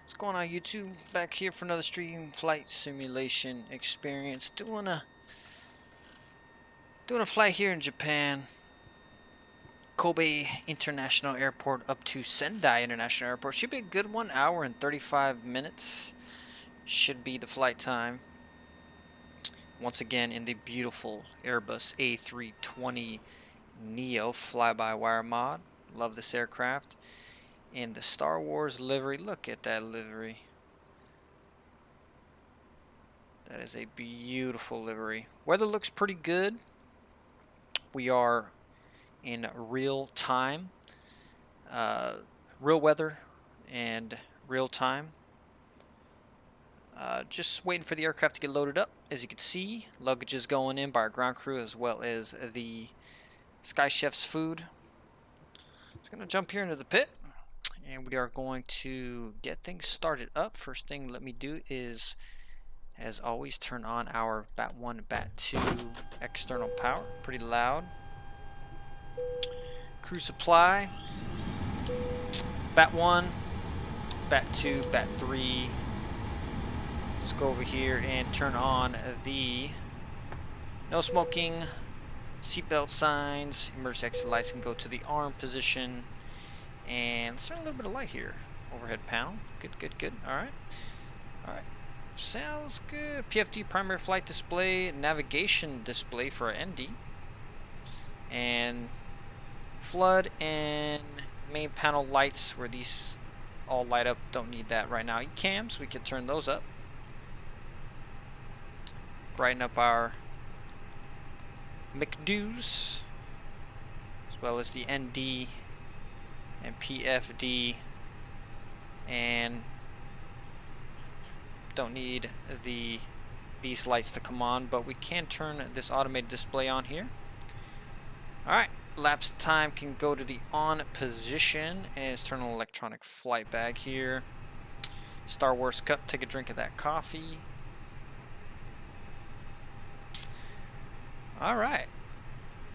What's going on, YouTube? Back here for another stream flight simulation experience. Doing a flight here in Japan. Kobe International Airport up to Sendai International Airport. Should be a good 1 hour and 35 minutes. Should be the flight time. Once again in the beautiful Airbus A320 Neo fly-by-wire mod. Love this aircraft. In the Star Wars livery. Look at that livery. That is a beautiful livery. Weather looks pretty good. We are in real time. Real weather and real time. Just waiting for the aircraft to get loaded up. As you can see, luggage is going in by our ground crew as well as the Sky Chef's food. Just going to jump here into the pit. And we are going to get things started up. First thing let me do is, as always, turn on our BAT1, BAT2 external power. Pretty loud. Crew supply. BAT1, BAT2, BAT3. Let's go over here and turn on the no smoking, seatbelt signs, emergency exit lights can go to the arm position. And let's turn a little bit of light here. Overhead pound. Good, good, good. Alright. Alright. Sounds good. PFD primary flight display, navigation display for our ND. And flood and main panel lights where these all light up. Don't need that right now. Cams, we can turn those up. Brighten up our McDoos as well as the ND and PFD, and don't need these lights to come on, but we can turn this automated display on here. Alright, lapse time can go to the on position, and let's turn on electronic flight bag here. Star Wars cup, take a drink of that coffee. Alright,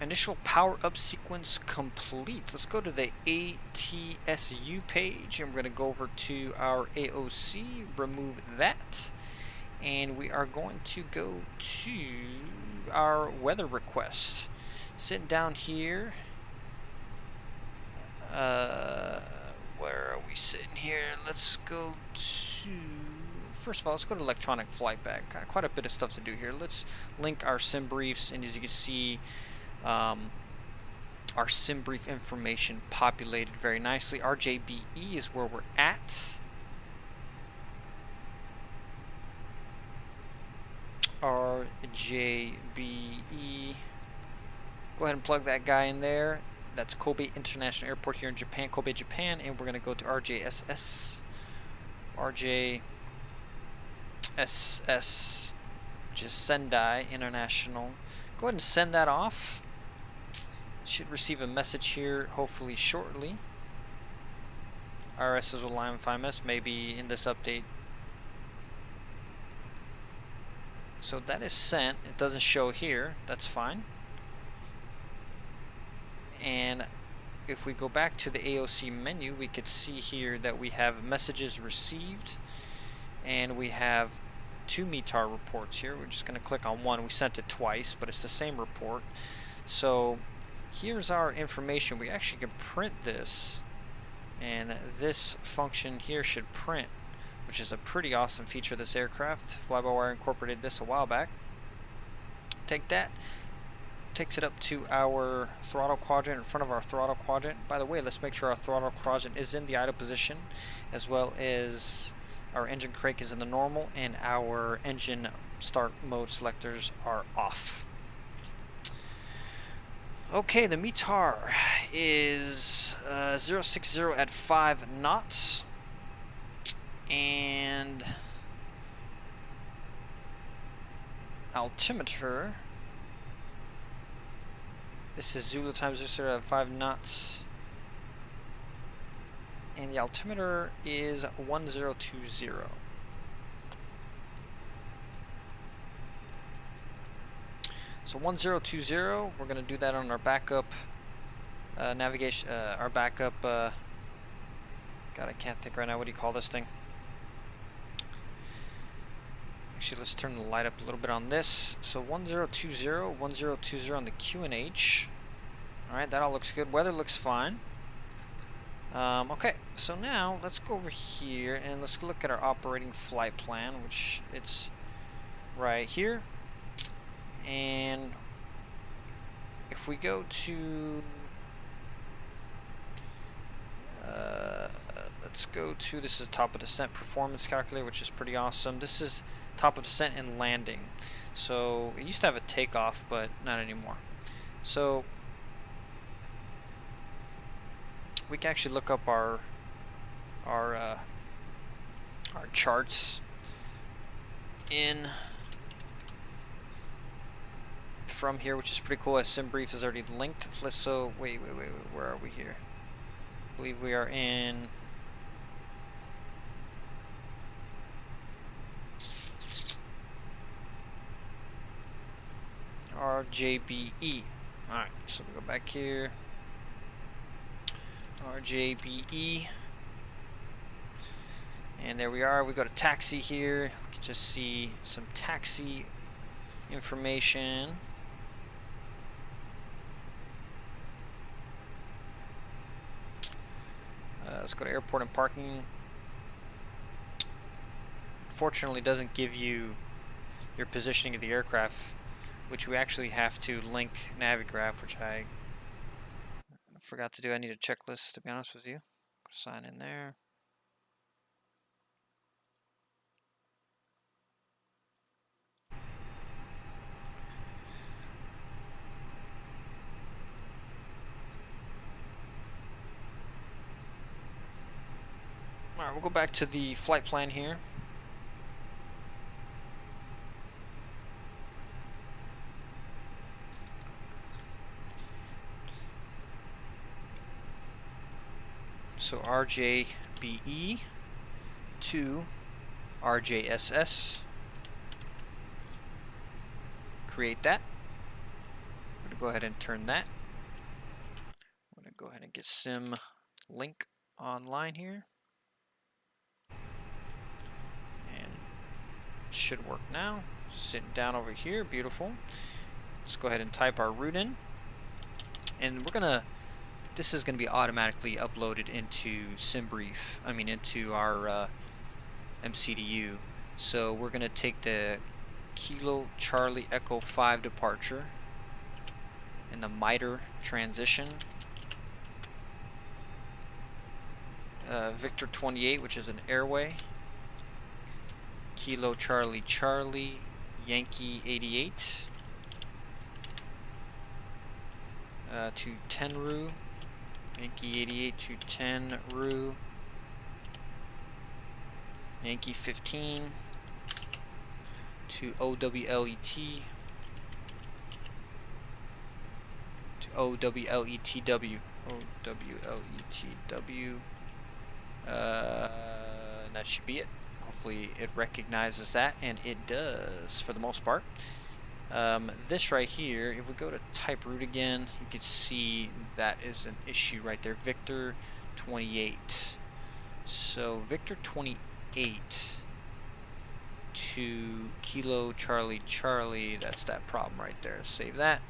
initial power-up sequence complete. Let's go to the ATSU page, and we're going to go over to our AOC, remove that, and we are going to go to our weather request. Sitting down here, where are we sitting here? Let's go to, first of all, let's go to electronic flight bag. Got quite a bit of stuff to do here. Let's link our sim briefs, and as you can see, our sim brief information populated very nicely. RJBE is where we're at. RJBE. Go ahead and plug that guy in there. That's Kobe International Airport here in Japan, Kobe, Japan, and we're going to go to RJSS. RJSS, which is Sendai International. Go ahead and send that off. Should receive a message here hopefully shortly. RSS will line in 5 minutes, maybe in this update. So that is sent. It doesn't show here. That's fine. And if we go back to the AOC menu, we could see here that we have messages received, and we have 2 METAR reports here. We're just going to click on one. We sent it twice, but it's the same report. So here's our information. We actually can print this, and this function here should print, which is a pretty awesome feature of this aircraft. Fly-by-wire incorporated this a while back. Take that. Takes it up to our throttle quadrant, in front of our throttle quadrant. By the way, let's make sure our throttle quadrant is in the idle position, as well as our engine crank is in the normal, and our engine start mode selectors are off. Okay, the METAR is 060 at 5 knots, and altimeter, this is Zulu times 0 at 5 knots, and the altimeter is 1020. So 1020, we're going to do that on our backup navigation, our backup, God, I can't think right now, what do you call this thing? Actually, let's turn the light up a little bit on this. So 1020 on the QNH. Alright, that all looks good. Weather looks fine. Okay, so now let's go over here and let's look at our operating flight plan, which it's right here. And if we go to let's go to, this is top of descent performance calculator, which is pretty awesome. This is top of descent and landing. So it used to have a takeoff, but not anymore. So we can actually look up our charts in from here, which is pretty cool, as SimBrief is already linked. So wait, where are we here? I believe we are in RJBE. Alright, so we go back here. RJBE. And there we are. We go to taxi here. We can just see some taxi information. Let's go to airport and parking. Fortunately, it doesn't give you your positioning of the aircraft, which we actually have to link Navigraph, which I forgot to do. I need a checklist, to be honest with you. Sign in there. Alright, we'll go back to the flight plan here. So RJBE to RJSS. Create that. going to go ahead and turn that. I'm going to go ahead and get sim link online here. And it should work now. Sitting down over here, beautiful. Let's go ahead and type our route in. And we're gonna, this is gonna be automatically uploaded into SimBrief, into our MCDU. So we're gonna take the Kilo Charlie Echo 5 departure and the miter transition. Victor 28, which is an airway. Kilo Charlie Charlie Yankee 88. To 10 Ru. Yankee 88 to 10 Ru. Yankee 15 to OWLET to OWLETW. OWLETW. That should be it. Hopefully it recognizes that, and it does for the most part. This right here, if we go to type route again, you can see that is an issue right there. Victor 28. So Victor 28 to Kilo Charlie Charlie, that's that problem right there. Save that.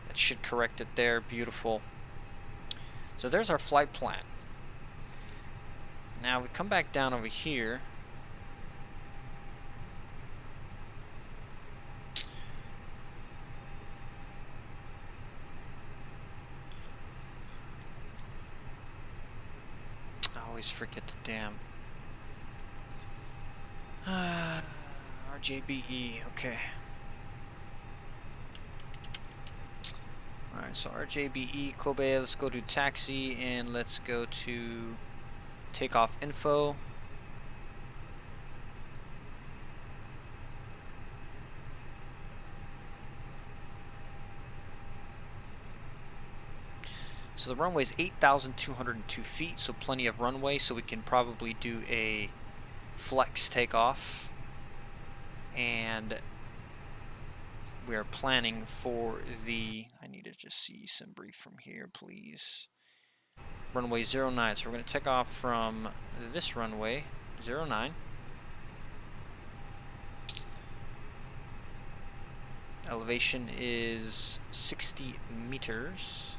That should correct it there. Beautiful. So there's our flight plan. Now we come back down over here. I always forget the damn RJBE. Okay. Alright, so RJBE Kobe, let's go to taxi and let's go to takeoff info. So the runway is 8,202 feet, so plenty of runway, so we can probably do a flex takeoff. And we are planning for the, I need to just see some brief from here, please. Runway 09, so we're going to take off from this runway, 09. Elevation is 60 meters.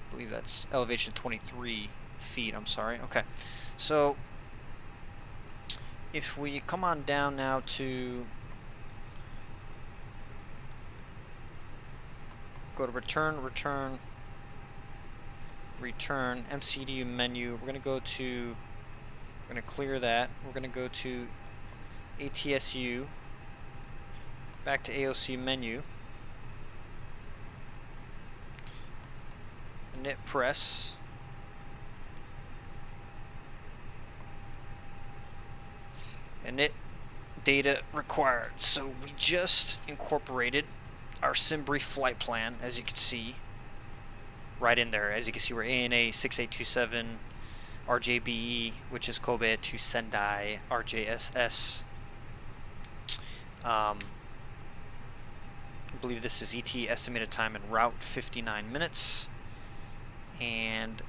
I believe that's elevation 23 feet, I'm sorry. Okay, so if we come on down now to go to return, MCDU menu, we're going to go to, we're going to clear that, we're going to go to ATSU, back to AOC menu, init press, init data required. So we just incorporated our SimBrief flight plan, as you can see, right in there. As you can see, we're ANA 6827 RJBE, which is Kobe to Sendai RJSS. I believe this is ET estimated time en route 59 minutes. And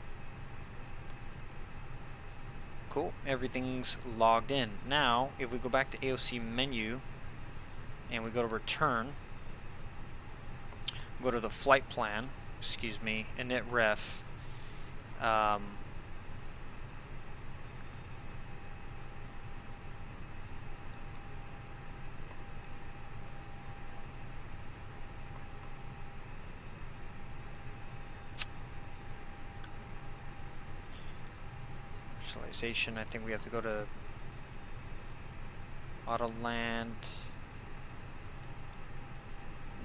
cool, everything's logged in. Now, if we go back to AOC menu and we go to return, go to the flight plan, excuse me, init ref, visualization, I think we have to go to auto land.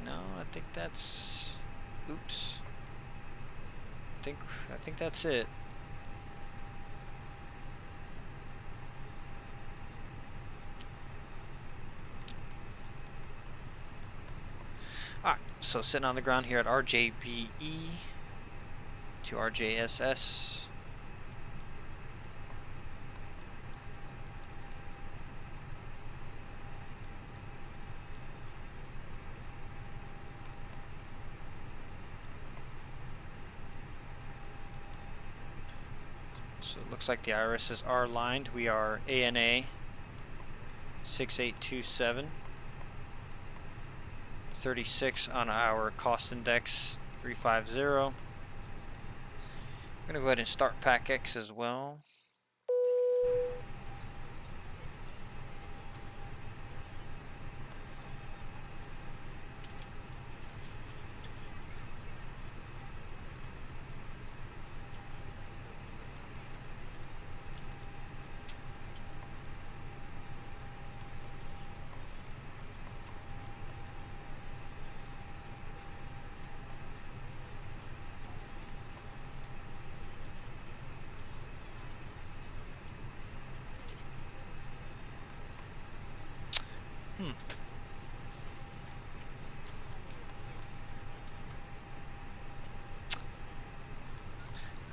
No, I think that's, oops. I think that's it. Alright, so sitting on the ground here at RJBE to RJSS. So it looks like the irises are aligned. We are ANA 6827. 36 on our cost index 350. I'm going to go ahead and start PACX as well.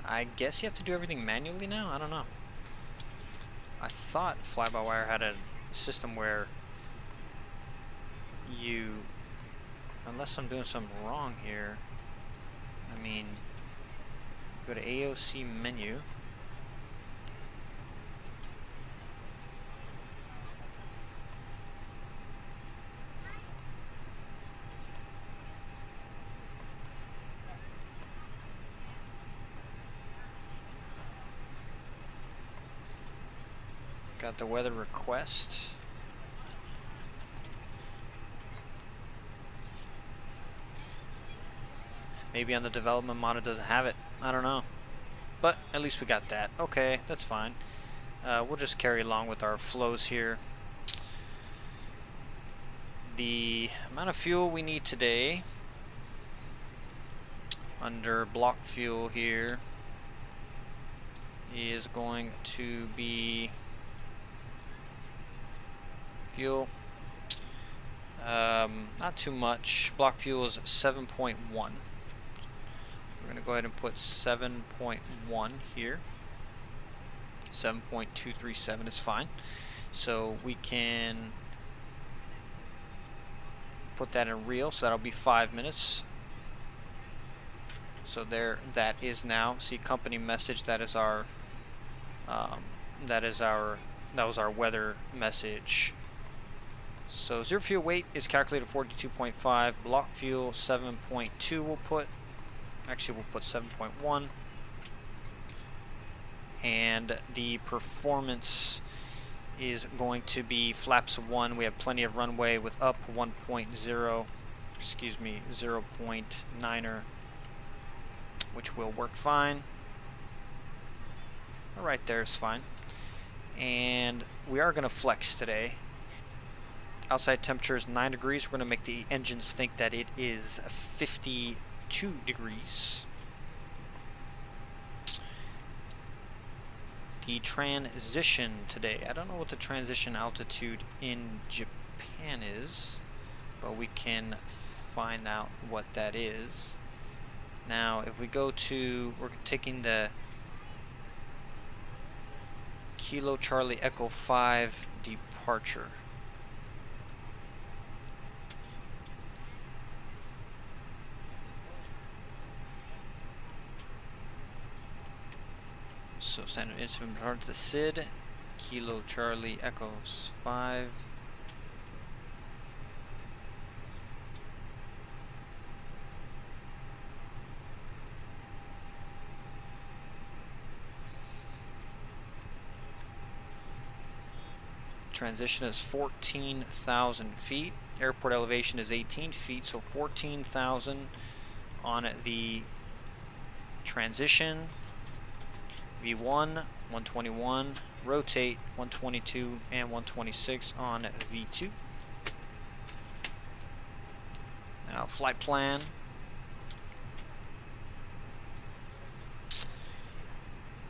I guess you have to do everything manually now? I don't know. I thought fly-by-wire had a system where you, unless I'm doing something wrong here, I mean, go to AOC menu. Got the weather request. Maybe on the development mod it doesn't have it. I don't know. But at least we got that. Okay, that's fine. We'll just carry along with our flows here. The amount of fuel we need today under block fuel here is going to be fuel. Not too much. Block fuel is 7.1. We're going to go ahead and put 7.1 here. 7.237 is fine. So we can put that in real, so that'll be 5 minutes. So there, that is now. See, company message. That is our. That was our weather message. So zero fuel weight is calculated 42.5. Block fuel 7.2. We'll put 7.1. And the performance is going to be flaps 1. We have plenty of runway with up 1.0. Excuse me, 0.9er, which will work fine. Right there is fine. And we are going to flex today. Outside temperature is 9 degrees. We're going to make the engines think that it is 52 degrees. The transition today. I don't know what the transition altitude in Japan is, but we can find out what that is. Now, if we go to, we're taking the Kilo Charlie Echo 5 departure. So standard instrument towards the SID, Kilo Charlie Echoes 5. Transition is 14,000 feet. Airport elevation is 18 feet, so 14,000 on the transition. V1, 121, rotate 122 and 126 on V2. Now flight plan.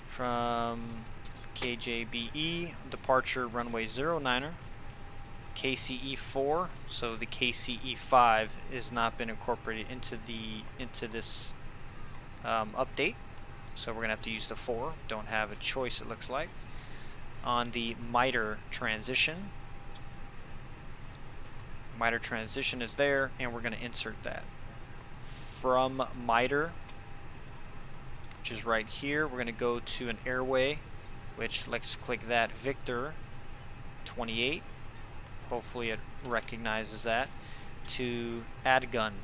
From KJBE, departure runway 09er, KCE 4. So the KCE 5 has not been incorporated into this update. So we're gonna have to use the 4. Don't have a choice, it looks like. On the miter transition. Miter transition is there, and we're gonna insert that. From miter, which is right here. We're going to go to an airway, which let's click that, Victor 28. Hopefully it recognizes that. To add gun.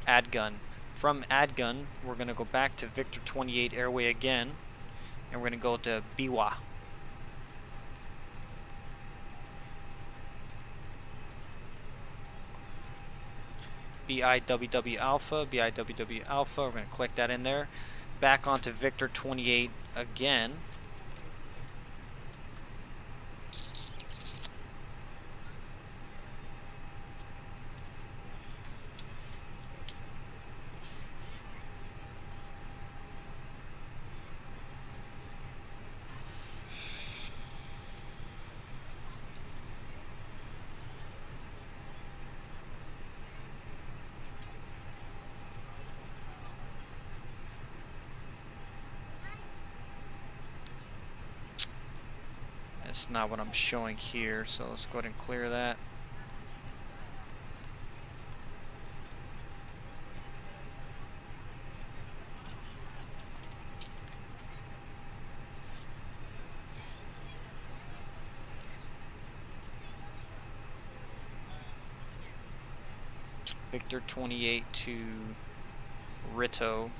Add gun. From add gun, we're going to go back to Victor 28 airway again, and we're going to go to Biwa. BIWW Alpha, BIWW Alpha, we're going to click that in there. Back onto Victor 28 again. That's not what I'm showing here, so let's go ahead and clear that. Victor 28 to Rito.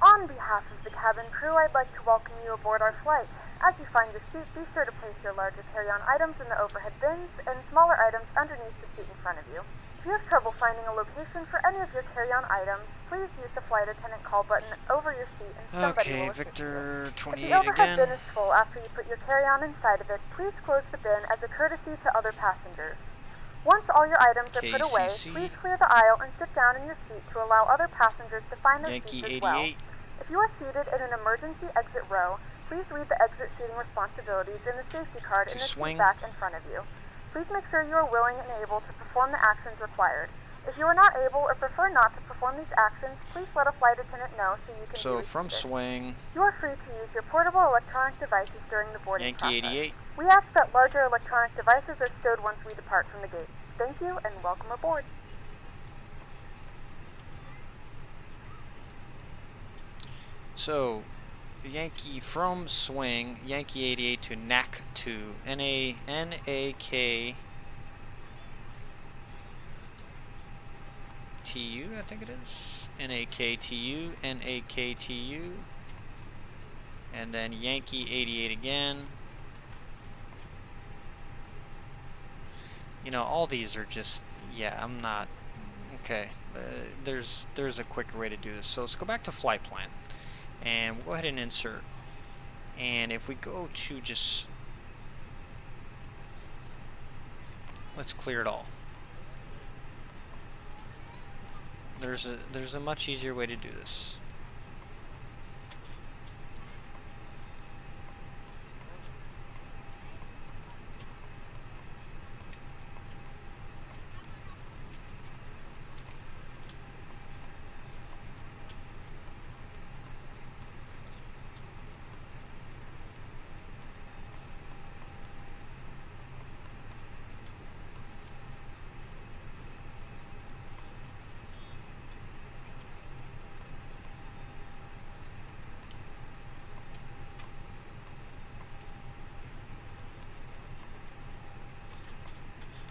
On behalf of the cabin crew, I'd like to welcome you aboard our flight. As you find your seat, be sure to place your larger carry-on items in the overhead bins and smaller items underneath the seat in front of you. If you have trouble finding a location for any of your carry-on items, please use the flight attendant call button over your seat and somebody will assist Victor 28 you. If the overhead again. bin is full after you put your carry-on inside of it, please close the bin as a courtesy to other passengers. Once all your items are put away, please clear the aisle and sit down in your seat to allow other passengers to find their seats as well. If you are seated in an emergency exit row, please read the exit seating responsibilities in the safety card in the seat back in front of you. Please make sure you are willing and able to perform the actions required. If you are not able or prefer not to perform these actions, please let a flight attendant know so you can be reseated. From swing, you are free to use your portable electronic devices during the boarding process. Yankee 88. We ask that larger electronic devices are stowed once we depart from the gate. Thank you and welcome aboard. So, Yankee from swing, Yankee 88 to NAC 2, N-A-K T-U, I think it is. N-A-K-T-U, N-A-K-T-U, and then Yankee 88 again. You know, all these are just, yeah, I'm not, okay, there's a quicker way to do this. So let's go back to flight plan, and we'll go ahead and insert. And if we go to just, let's clear it all. There's a much easier way to do this.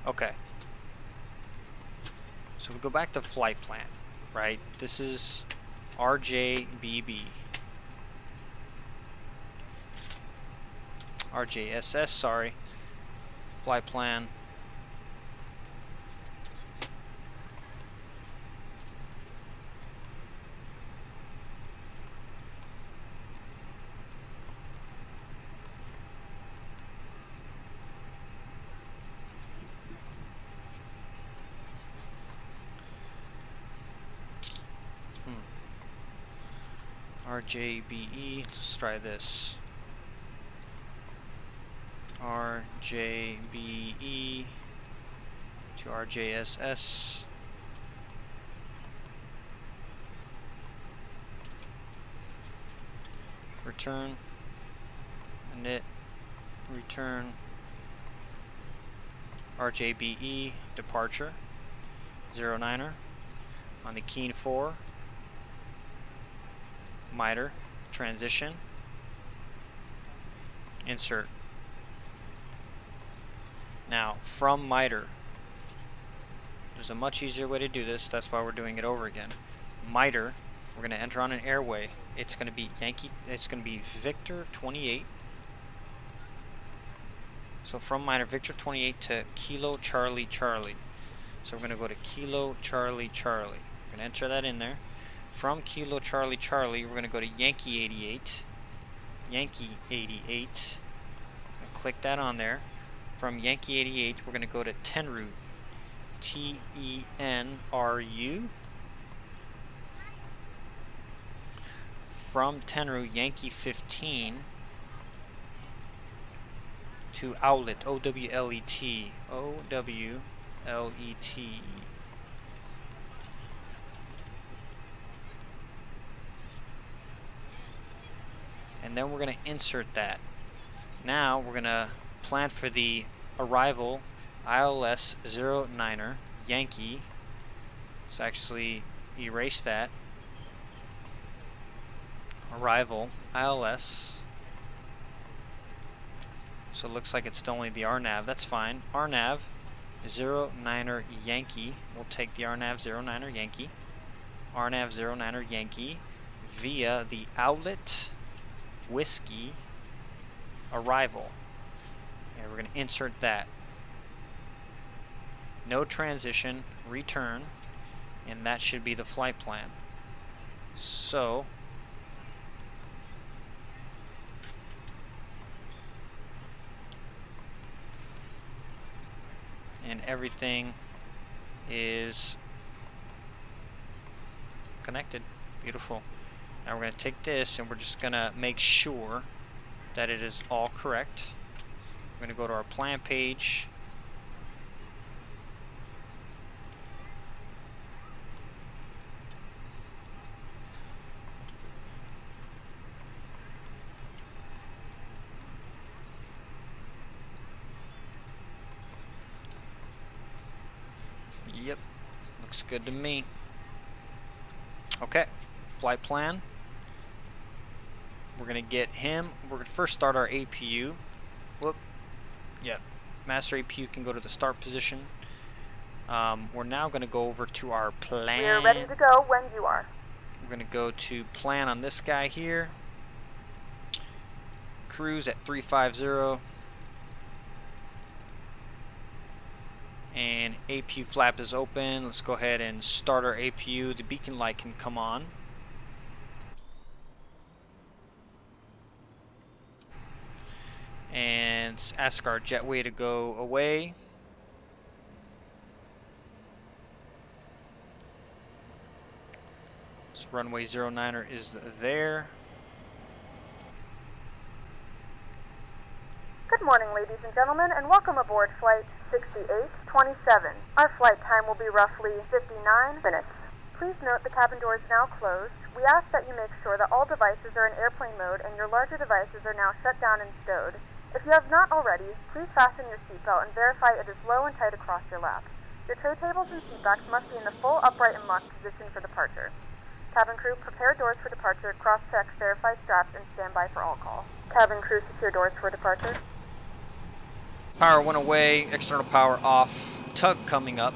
Okay. So we go back to flight plan, right? This is RJBB. RJSS, sorry. Flight plan. RJBE, let's try this. RJBE to RJSS. Return. Init. Return. RJBE departure 09er on the Keen 4 miter transition insert. Now from miter, there's a much easier way to do this, that's why we're doing it over again. Miter, we're going to enter on an airway. It's going to be Victor 28. So from miter Victor 28 to Kilo Charlie Charlie. So we're going to go to Kilo Charlie Charlie. We're going to enter that in there. From Kilo Charlie Charlie, we're going to go to Yankee 88. Yankee 88. Click that on there. From Yankee 88, we're going to go to Tenru. Tenru. From Tenru, Yankee 15 to Outlet. OWLET. OWLET. And then we're going to insert that. Now we're going to plan for the arrival ILS 09er Yankee. Let's actually erase that. Arrival ILS. So it looks like it's only the RNAV. That's fine. RNAV 09er Yankee. We'll take the RNAV 09er Yankee. RNAV 09er Yankee via the outlet Whiskey arrival. And we're going to insert that. No transition, return, and that should be the flight plan. So and everything is connected. Beautiful. Now we're going to take this and we're just going to make sure that it is all correct. We're going to go to our plan page. Yep, looks good to me. Okay, flight plan. We're going to get him. We're going to first start our APU. Whoop. Yep. Master APU can go to the start position. We're now going to go over to our plan. We're ready to go when you are. We're going to go to plan on this guy here. Cruise at 350. And APU flap is open. Let's go ahead and start our APU. The beacon light can come on. And ask our jetway to go away. So runway 09er is there. Good morning, ladies and gentlemen, and welcome aboard Flight 6827. Our flight time will be roughly 59 minutes. Please note the cabin door is now closed. We ask that you make sure that all devices are in airplane mode and your larger devices are now shut down and stowed. If you have not already, please fasten your seatbelt and verify it is low and tight across your lap. Your tray tables and seatbacks must be in the full upright and locked position for departure. Cabin crew, prepare doors for departure, cross-check, verify straps, and stand by for all call. Cabin crew, secure doors for departure. Power went away, external power off, tug coming up.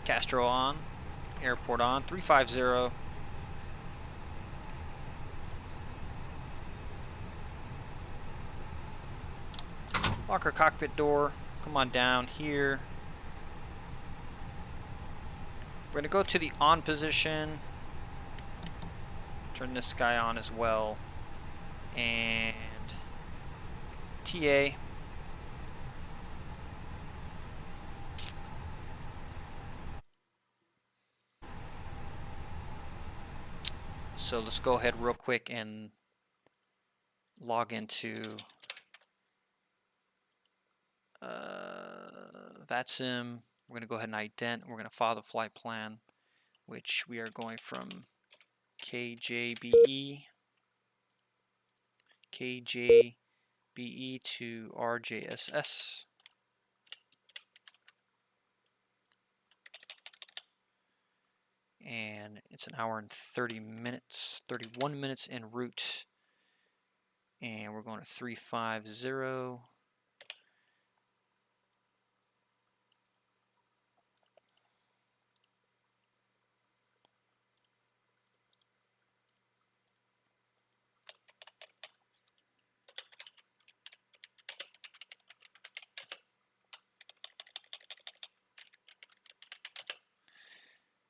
Castro on, airport on, 350. Lock our cockpit door, come on down here. We're going to go to the on position. Turn this guy on as well. And TA. So let's go ahead real quick and log into VATSIM. We're going to go ahead and ident. We're going to follow the flight plan, which we are going from KJBE, KJBE BE to RJSS. And it's an hour and 30 minutes, 31 minutes en route. And we're going to 350.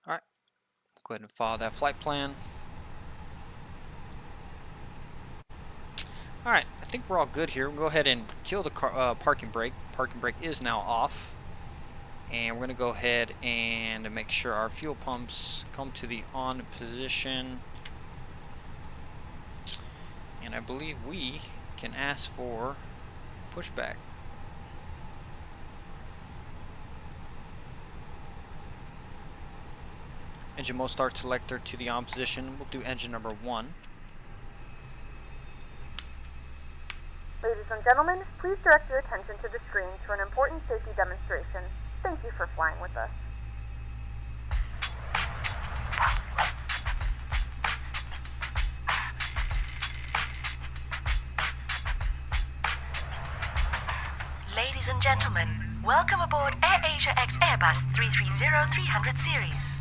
All right, go ahead and follow that flight plan. All right, I think we're all good here. We'll go ahead and kill the parking brake. Parking brake is now off. And we're going to go ahead and make sure our fuel pumps come to the on position. And I believe we can ask for pushback. Engine mode start selector to the on position. We'll do engine number 1. Ladies and gentlemen, please direct your attention to the screen for an important safety demonstration. Thank you for flying with us. Ladies and gentlemen, welcome aboard AirAsia X Airbus 330-300 series.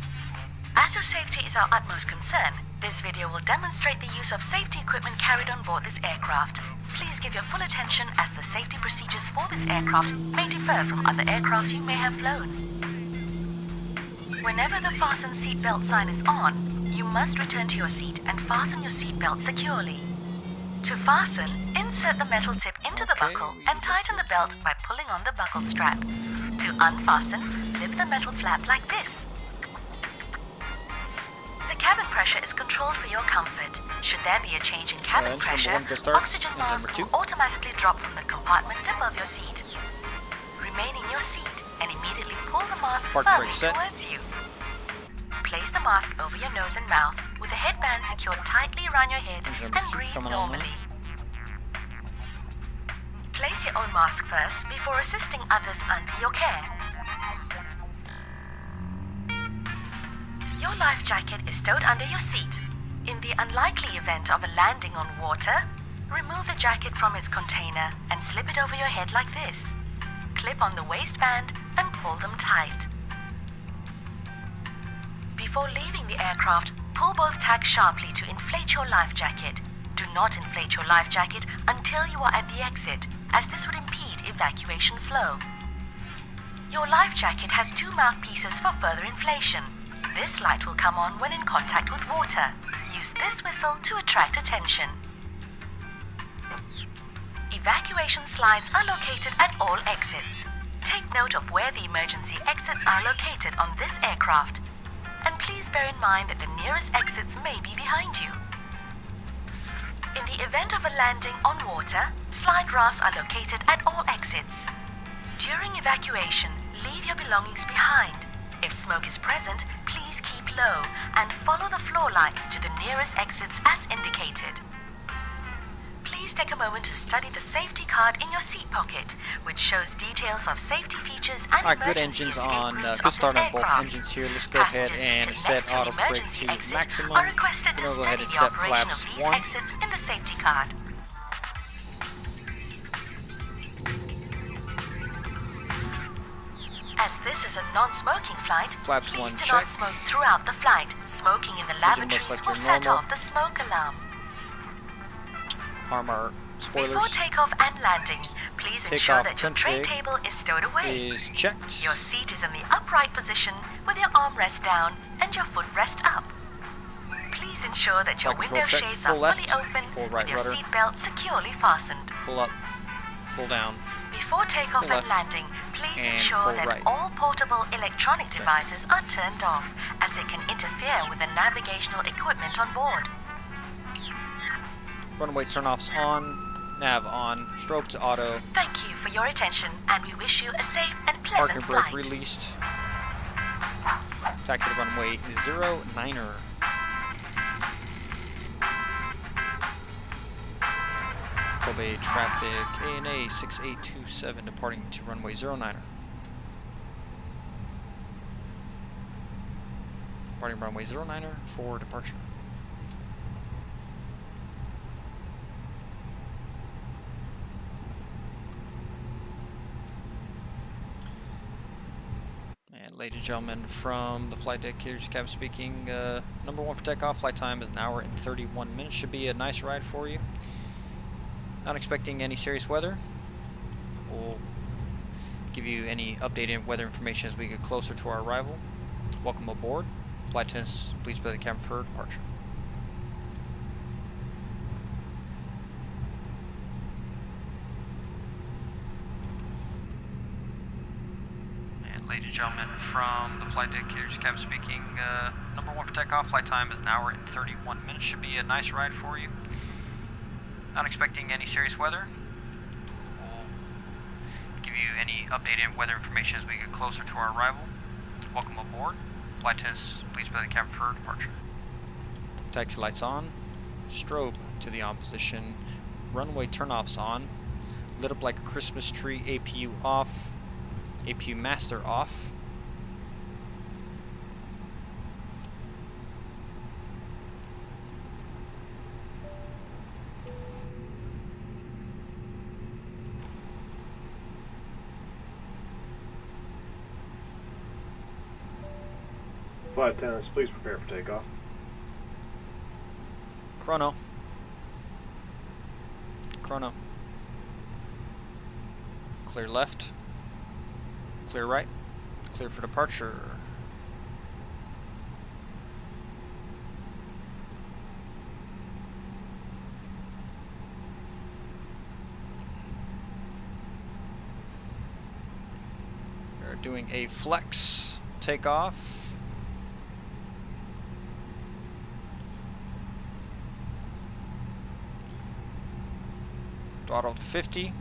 As your safety is our utmost concern, this video will demonstrate the use of safety equipment carried on board this aircraft. Please give your full attention as the safety procedures for this aircraft may differ from other aircrafts you may have flown. Whenever the fasten seatbelt sign is on, you must return to your seat and fasten your seatbelt securely. To fasten, insert the metal tip into the buckle and tighten the belt by pulling on the buckle strap. To unfasten, lift the metal flap like this. The cabin pressure is controlled for your comfort. Should there be a change in cabin pressure, oxygen mask will automatically drop from the compartment above your seat. Remain in your seat and immediately pull the mask firmly towards you. Place the mask over your nose and mouth with a headband secured tightly around your head and breathe normally. Place your own mask first before assisting others under your care. Your life jacket is stowed under your seat. In the unlikely event of a landing on water, remove the jacket from its container and slip it over your head like this. Clip on the waistband and pull them tight. Before leaving the aircraft, pull both tags sharply to inflate your life jacket. Do not inflate your life jacket until you are at the exit, as this would impede evacuation flow. Your life jacket has 2 mouthpieces for further inflation. This light will come on when in contact with water. Use this whistle to attract attention. Evacuation slides are located at all exits. Take note of where the emergency exits are located on this aircraft. And please bear in mind that the nearest exits may be behind you. In the event of a landing on water, slide rafts are located at all exits. During evacuation, leave your belongings behind. If smoke is present, please keep low and follow the floor lights to the nearest exits as indicated. Please take a moment to study the safety card in your seat pocket, which shows details of safety features and emergency escape routes of this aircraft. Engines here. Let's go ahead and set auto brake to maximum. Are requested to study the operation of these exits in the safety card. As this is a non-smoking flight, please do not smoke throughout the flight. Smoking in the lavatories will set off the smoke alarm. Armor spoilers. Before takeoff and landing, please ensure that your tray table is stowed away. Is checked. Your seat is in the upright position with your armrest down and your footrest up. Please ensure that your window shades are fully open with your seat belt securely fastened. Full up, full down. Before takeoff and landing, please ensure that all portable electronic devices are turned off, as it can interfere with the navigational equipment on board. Runway turn-offs on, nav on, strobe to auto. Thank you for your attention, and we wish you a safe and pleasant flight. Parking brake released. Taxi to runway 09er. Bay traffic, ANA 6827 departing to runway 09er. Departing runway 09er for departure. And ladies and gentlemen, from the flight deck, here's Captain speaking. Number 1 for takeoff. Flight time is 1 hour and 31 minutes. Should be a nice ride for you. Not expecting any serious weather. We'll give you any updated weather information as we get closer to our arrival. Welcome aboard. Flight attendants, please prepare the cabin for departure. And ladies and gentlemen, from the flight deck, here's Captain speaking. Number 1 for takeoff. Flight time is 1 hour and 31 minutes. Should be a nice ride for you. Not expecting any serious weather. We'll give you any updated weather information as we get closer to our arrival. Welcome aboard. Flight attendants, please prepare the cabin for departure. Taxi lights on. Strobe to the on position. Runway turnoffs on. Lit up like a Christmas tree. APU off. APU master off. Flight attendants, please prepare for takeoff. Chrono. Chrono. Clear left. Clear right. Clear for departure. We're doing a flex takeoff. Throttle to 50.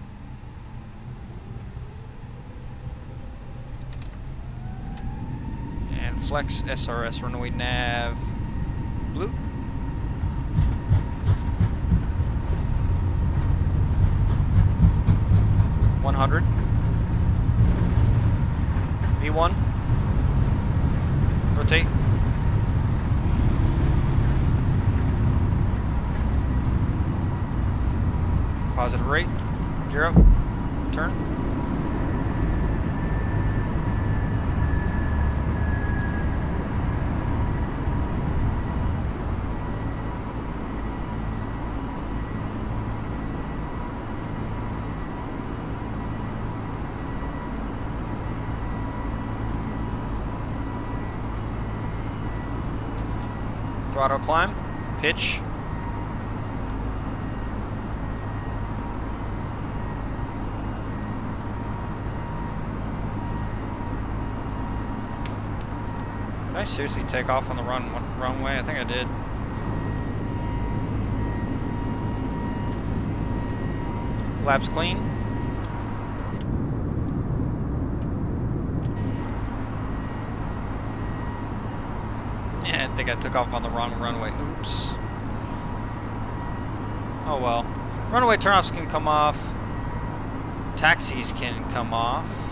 And flex SRS runway nav blue. (100) V1. Rotate. Positive rate. Gear up. Turn. Throttle climb. Pitch. Did I seriously take off on the runway? I think I did. Flaps clean. Yeah, I think I took off on the wrong runway. Oops. Oh well. Runway turnoffs can come off. Taxis can come off.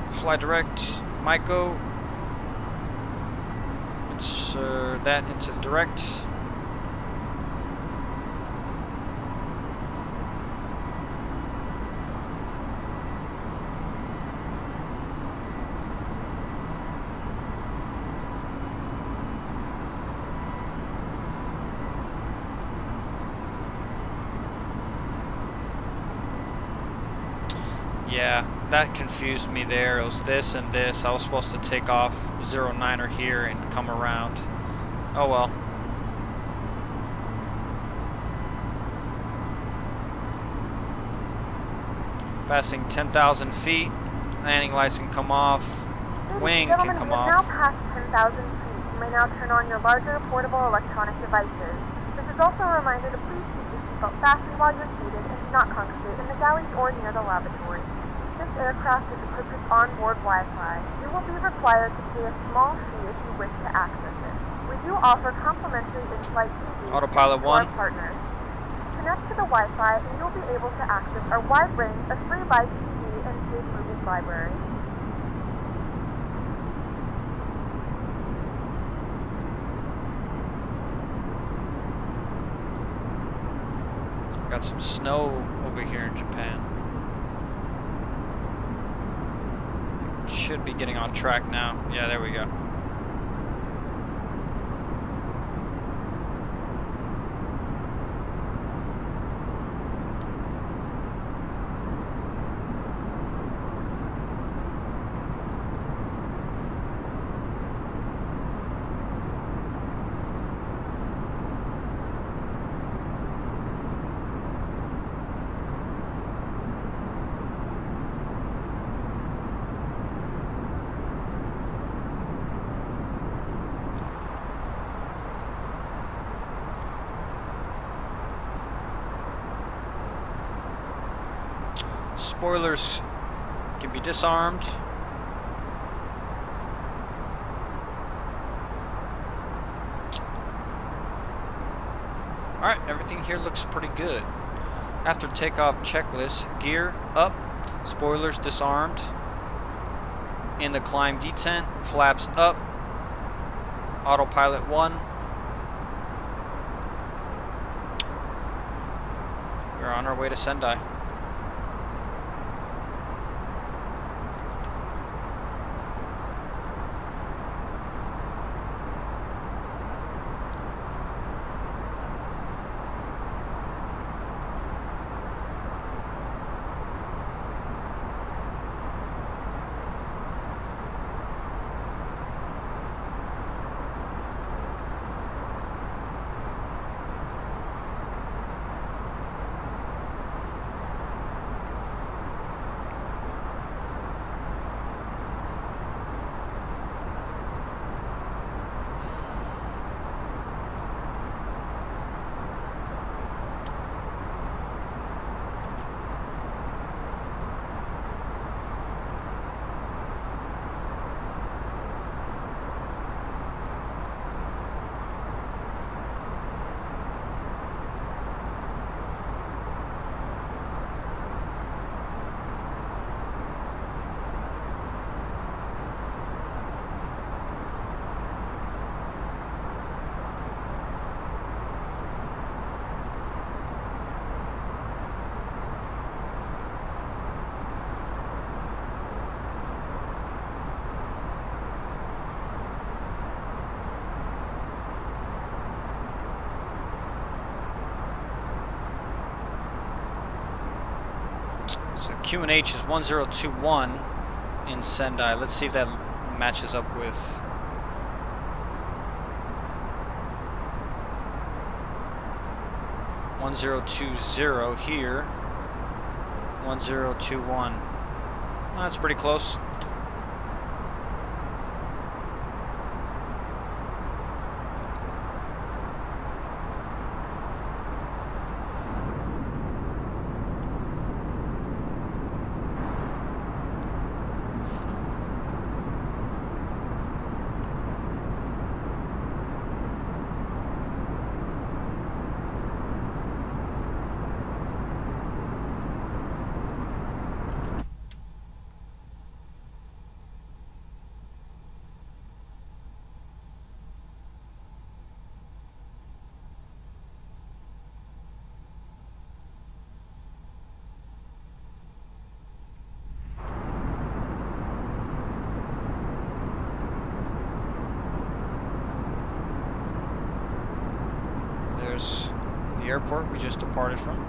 Fly direct, Myco. Insert that into the direct. Yeah, that confused me there. It was this and this. I was supposed to take off 09er here and come around. Oh well. Passing 10,000 feet. Landing lights can come off. Wing can come off. Now past 10,000 feet. You may now turn on your larger portable electronic devices. This is also a reminder to please keep your seatbelt fastened while you're seated and do not congregate in the galleys or near the lavatory. This aircraft is equipped with onboard Wi-Fi. You will be required to pay a small fee if you wish to access it. We do offer complimentary in-flight TV Autopilot to 1. our partners. Connect to the Wi-Fi and you'll be able to access our wide range of free live TV and paid movies library. Got some snow over here in Japan. Should be getting on track now. Yeah, there we go. Spoilers can be disarmed. Alright, everything here looks pretty good. After takeoff checklist, gear up, spoilers disarmed. In the climb detent, flaps up, autopilot 1. We're on our way to Sendai. So QNH is 1021 in Sendai. Let's see if that matches up with .1020 here. 1021. Well, that's pretty close. There's the airport we just departed from.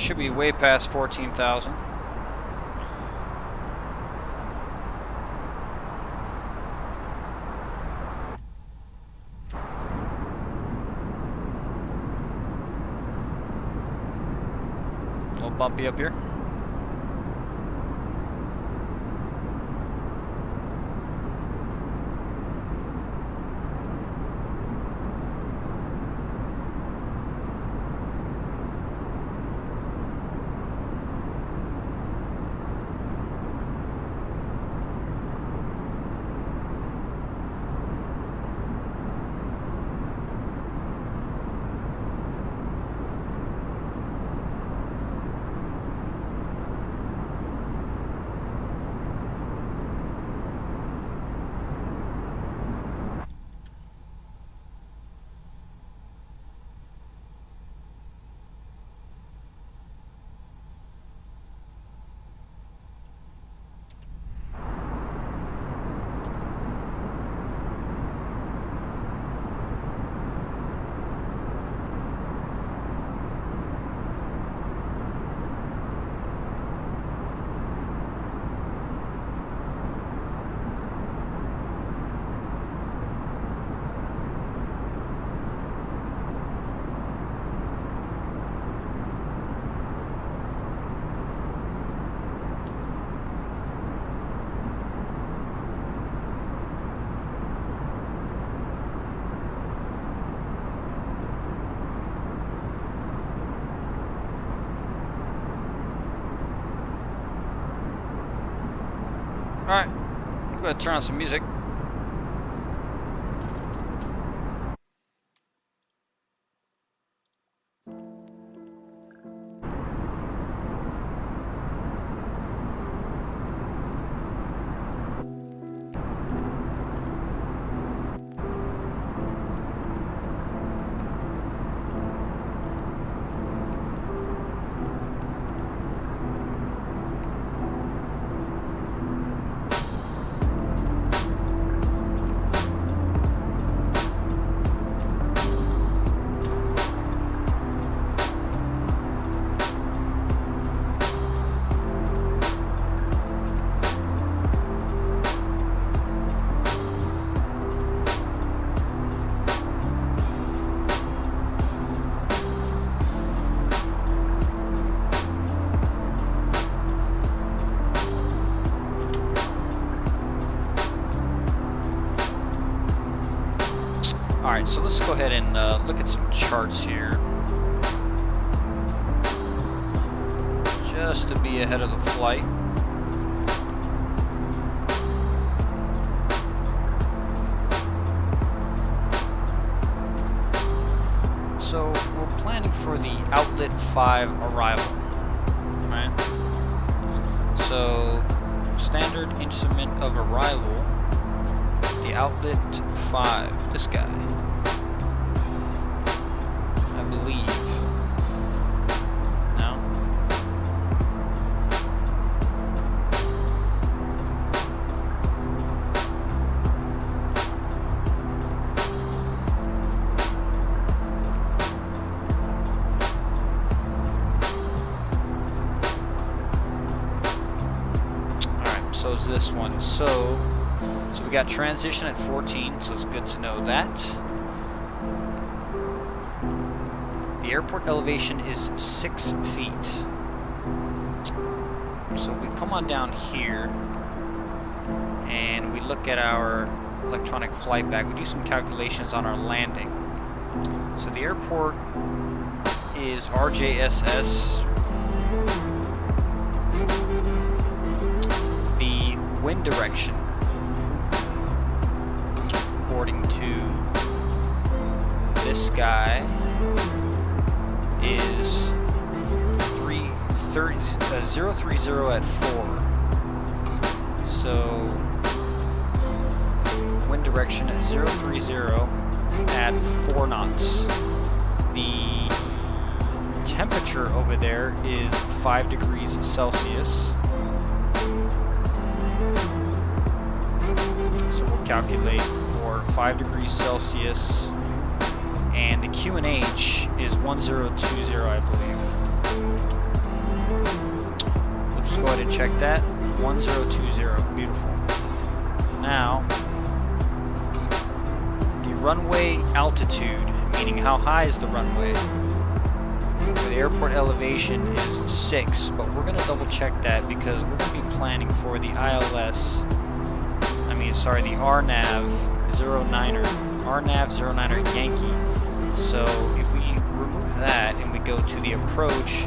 should be way past 14,000. A little bumpy up here. Alright, I'm going to turn on some music. Alright, so let's go ahead and look at some charts here. Just to be ahead of the flight. So we're planning for the Outlet 5 arrival, right? So standard instrument of arrival, the Outlet 5, this guy, I believe. No? Alright, so is this one. So we got transition at 14, so it's good to know that. The airport elevation is 6 feet. So if we come on down here and we look at our electronic flight bag, we do some calculations on our landing. So the airport is RJSS. The wind direction, according to this guy, is 030 at 4. So wind direction at 030 at 4 knots. The temperature over there is 5 degrees Celsius. So we'll calculate for 5 degrees Celsius, and the QNH is 1020, I believe. We'll just go ahead and check that. 1020. Beautiful. Now, the runway altitude, meaning how high is the runway. The airport elevation is 6, but we're going to double check that because we're going to be planning for the ILS, the RNAV 09er, RNAV 09er Yankee. So if we remove that and we go to the approach,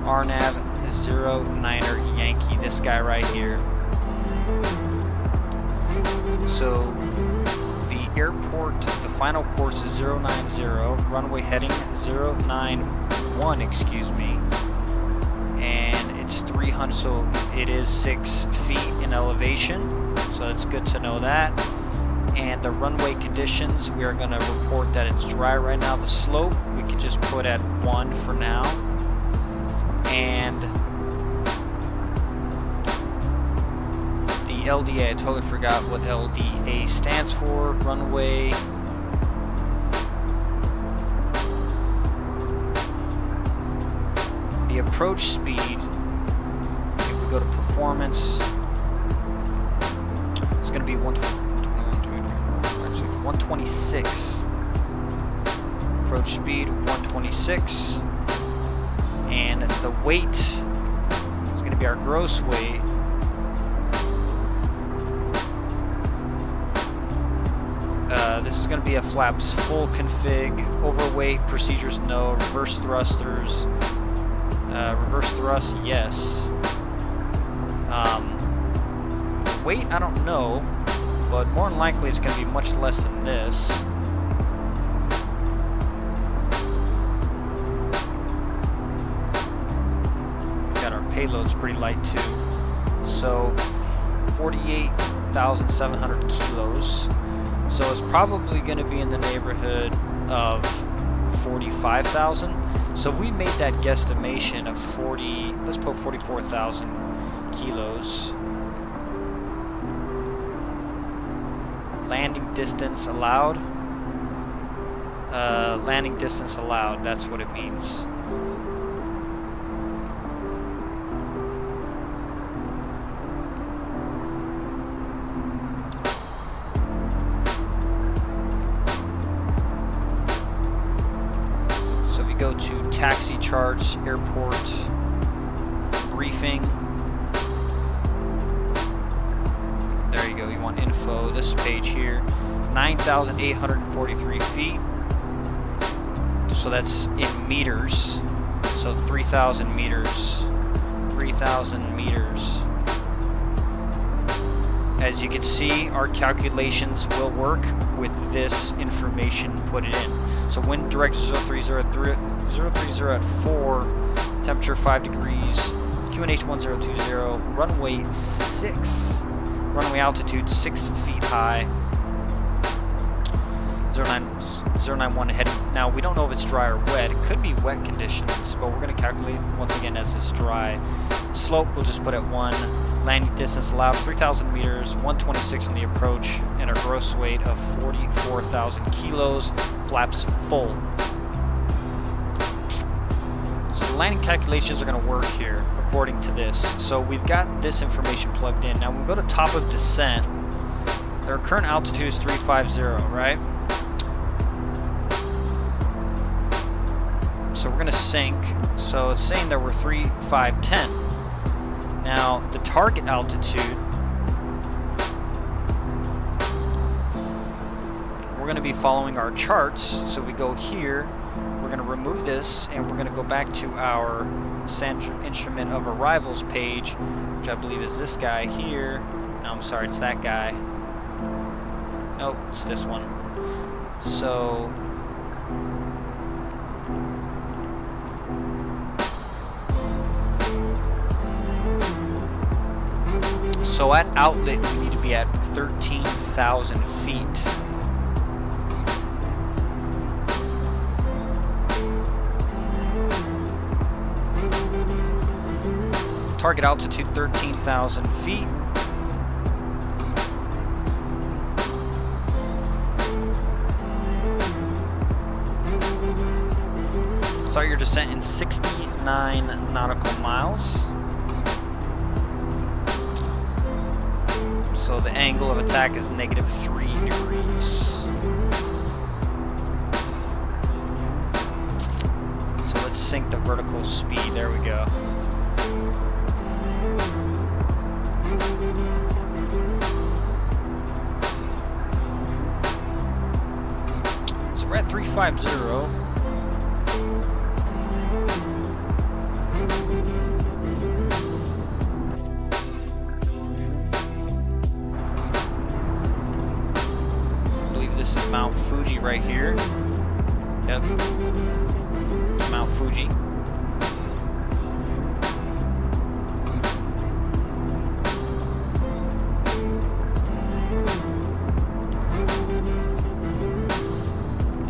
RNAV 09er Yankee, this guy right here. So the airport, the final course is 090, runway heading 091, excuse me, and it's 300, so it is 6 feet in elevation, so it's good to know that. And the runway conditions, we are going to report that it's dry right now. The slope, we could just put at 1 for now. And the LDA, I totally forgot what LDA stands for. Runway. The approach speed, if we go to performance, it's going to be 126. Approach speed 126, and the weight is going to be our gross weight. This is going to be a flaps full config. Overweight procedures no. Reverse thrusters. Reverse thrust yes. Weight I don't know, but more than likely it's going to be much less than this. Got our payload's pretty light too. So 48,700 kilos. So it's probably going to be in the neighborhood of 45,000. So if we made that guesstimation of 40, let's put 44,000 kilos. Landing distance allowed. Landing distance allowed, that's what it means. So we go to taxi charts, airport, briefing. There you go, you want info, this page here, 9,843 feet, so that's in meters, so 3,000 meters, 3,000 meters. As you can see, our calculations will work with this information put it in. So wind direction 030 at 4, temperature 5 degrees, QNH 1020, runway 6. Runway altitude 6 feet high. 091 heading. Now we don't know if it's dry or wet. It could be wet conditions, but we're going to calculate once again as it's dry. Slope we'll just put at 1. Landing distance allowed 3,000 meters, 126 on the approach, and a gross weight of 44,000 kilos. Flaps full. So the landing calculations are going to work here according to this. So we've got this information plugged in. Now when we go to top of descent, their current altitude is 350, right? So we're going to sink. So it's saying that we're 3510. Now the target altitude, we're going to be following our charts. So if we go here, we're going to remove this and we're going to go back to our instrument of arrivals page, which I believe is this guy here. No, I'm sorry, it's that guy. Nope, it's this one. So at outlet we need to be at 13,000 feet. Target altitude 13,000 feet. Start your descent in 69 nautical miles. So the angle of attack is -3 degrees. So let's sync the vertical speed. There we go. So we're at 350. This is Mount Fuji right here. Yep. Mount Fuji.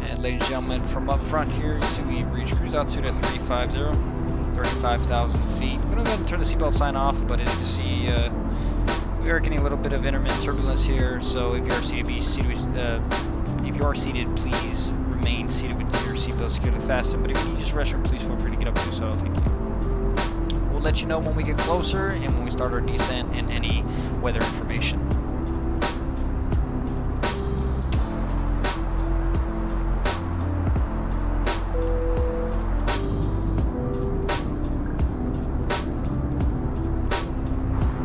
And ladies and gentlemen, from up front here, you see we've reached cruise altitude at 350, 35,000 feet. We're going to go ahead and turn the seatbelt sign off, but as you can see, we are getting a little bit of intermittent turbulence here, so if you are seated, please remain seated with your seatbelt securely fastened. But if you need to use the restroom, please feel free to get up and do so. Thank you. We'll let you know when we get closer and when we start our descent and any weather information.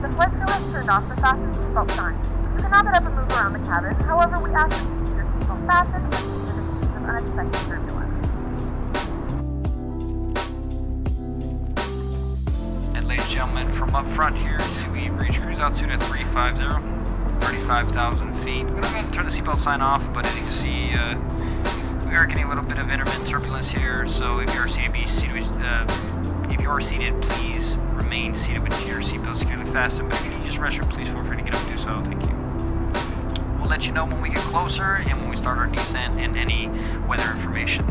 The flight crew has turned off the fasten seatbelt sign. You can now get up and move around the cabin. However, we ask that you keep your seatbelt fastened in case of unexpected turbulence. And ladies and gentlemen, from up front here, you see we've reached cruise altitude at 350, 35,000 feet. We're going to go ahead and turn the seatbelt sign off, but as you can see, we are getting a little bit of intermittent turbulence here, so if you are seated, please remain seated with your seatbelt securely fastened. But if you need to use the restroom, please feel free to get up and do so. Thank you. We'll let you know when we get closer and when we start our descent and any weather information.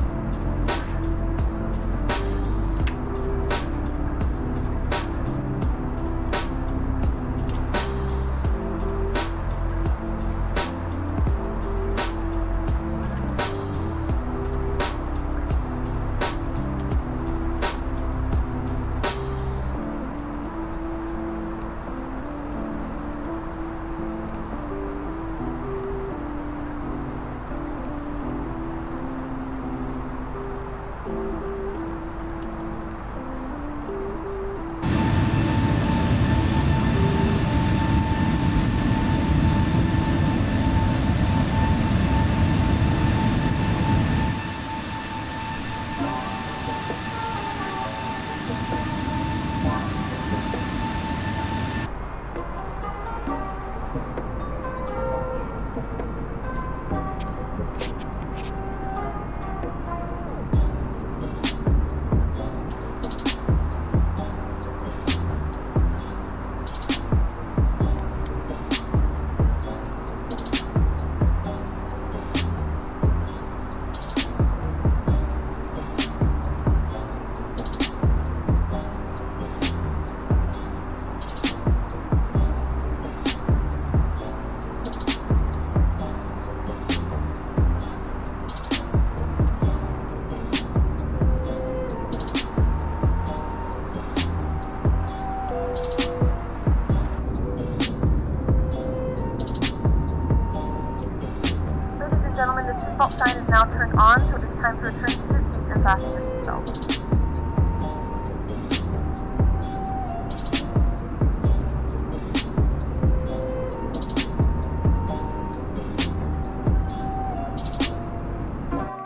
Gentlemen, the seatbelt sign is now turned on, so it is time to return to your seat and fasten your seatbelt.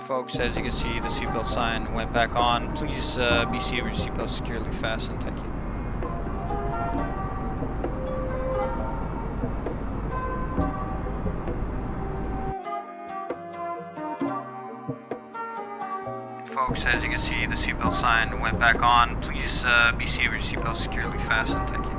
Folks, as you can see, the seatbelt sign went back on. Please be seated with your seatbelt securely fastened. Thank you. Folks, as you can see, the seatbelt sign went back on. Please be seated with your seatbelt securely fastened. Thank you.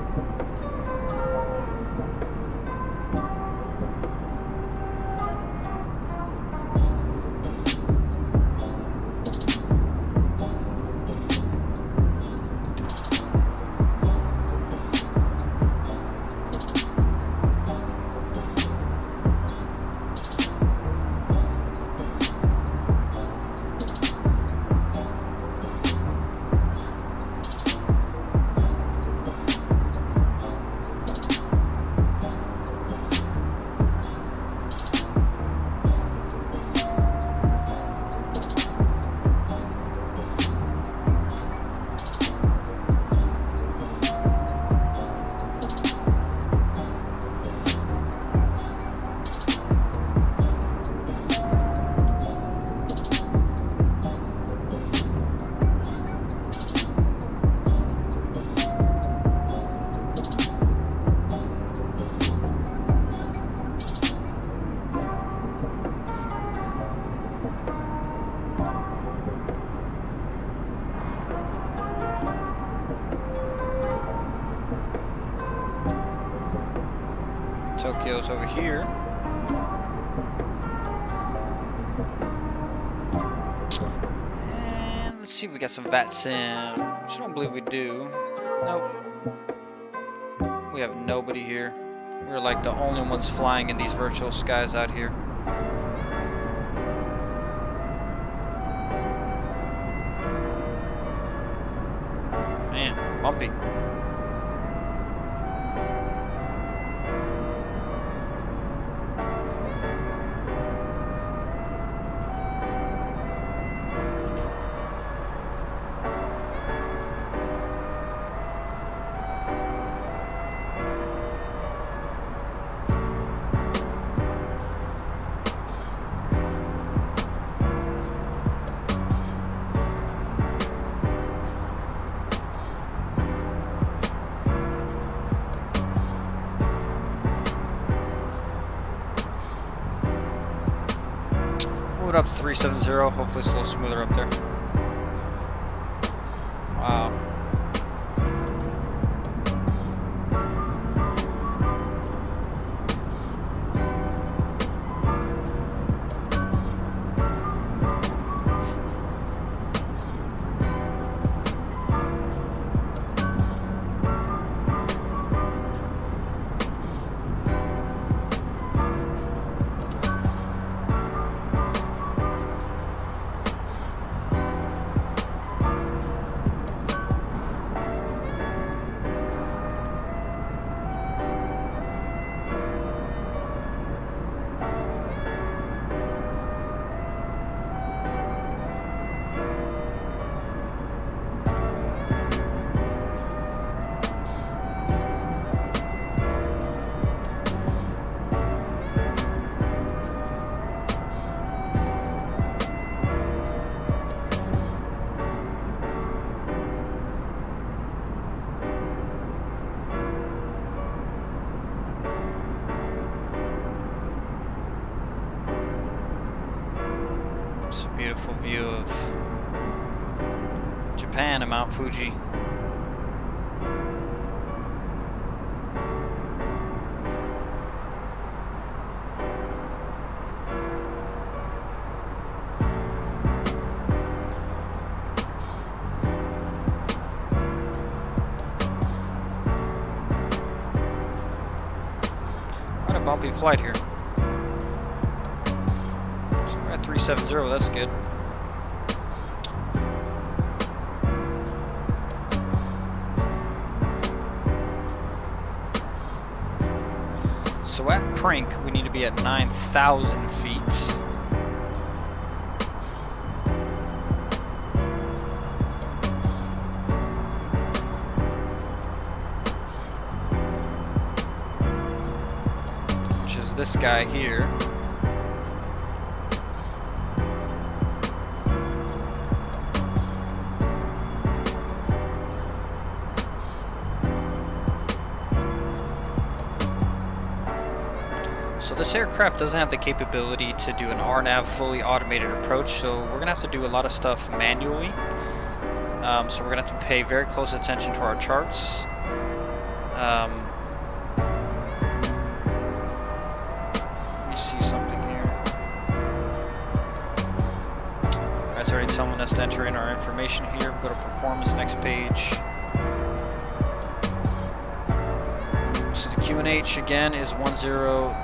Tokyo's over here. And let's see if we got some VATSIM, which I don't believe we do. Nope. We have nobody here. We're like the only ones flying in these virtual skies out here. Man, bumpy. Move it up to 370. Hopefully it's a little smoother up there. Wow. It's a beautiful view of Japan and Mount Fuji. Quite a bumpy flight here. 370, that's good. So at Prink, we need to be at 9,000 feet. Which is this guy here. So this aircraft doesn't have the capability to do an RNAV fully automated approach, so we're going to have to do a lot of stuff manually. So we're going to have to pay very close attention to our charts. Let me see something here. Guys already telling us to enter in our information here. Go to performance, next page. So the QNH again is 1020.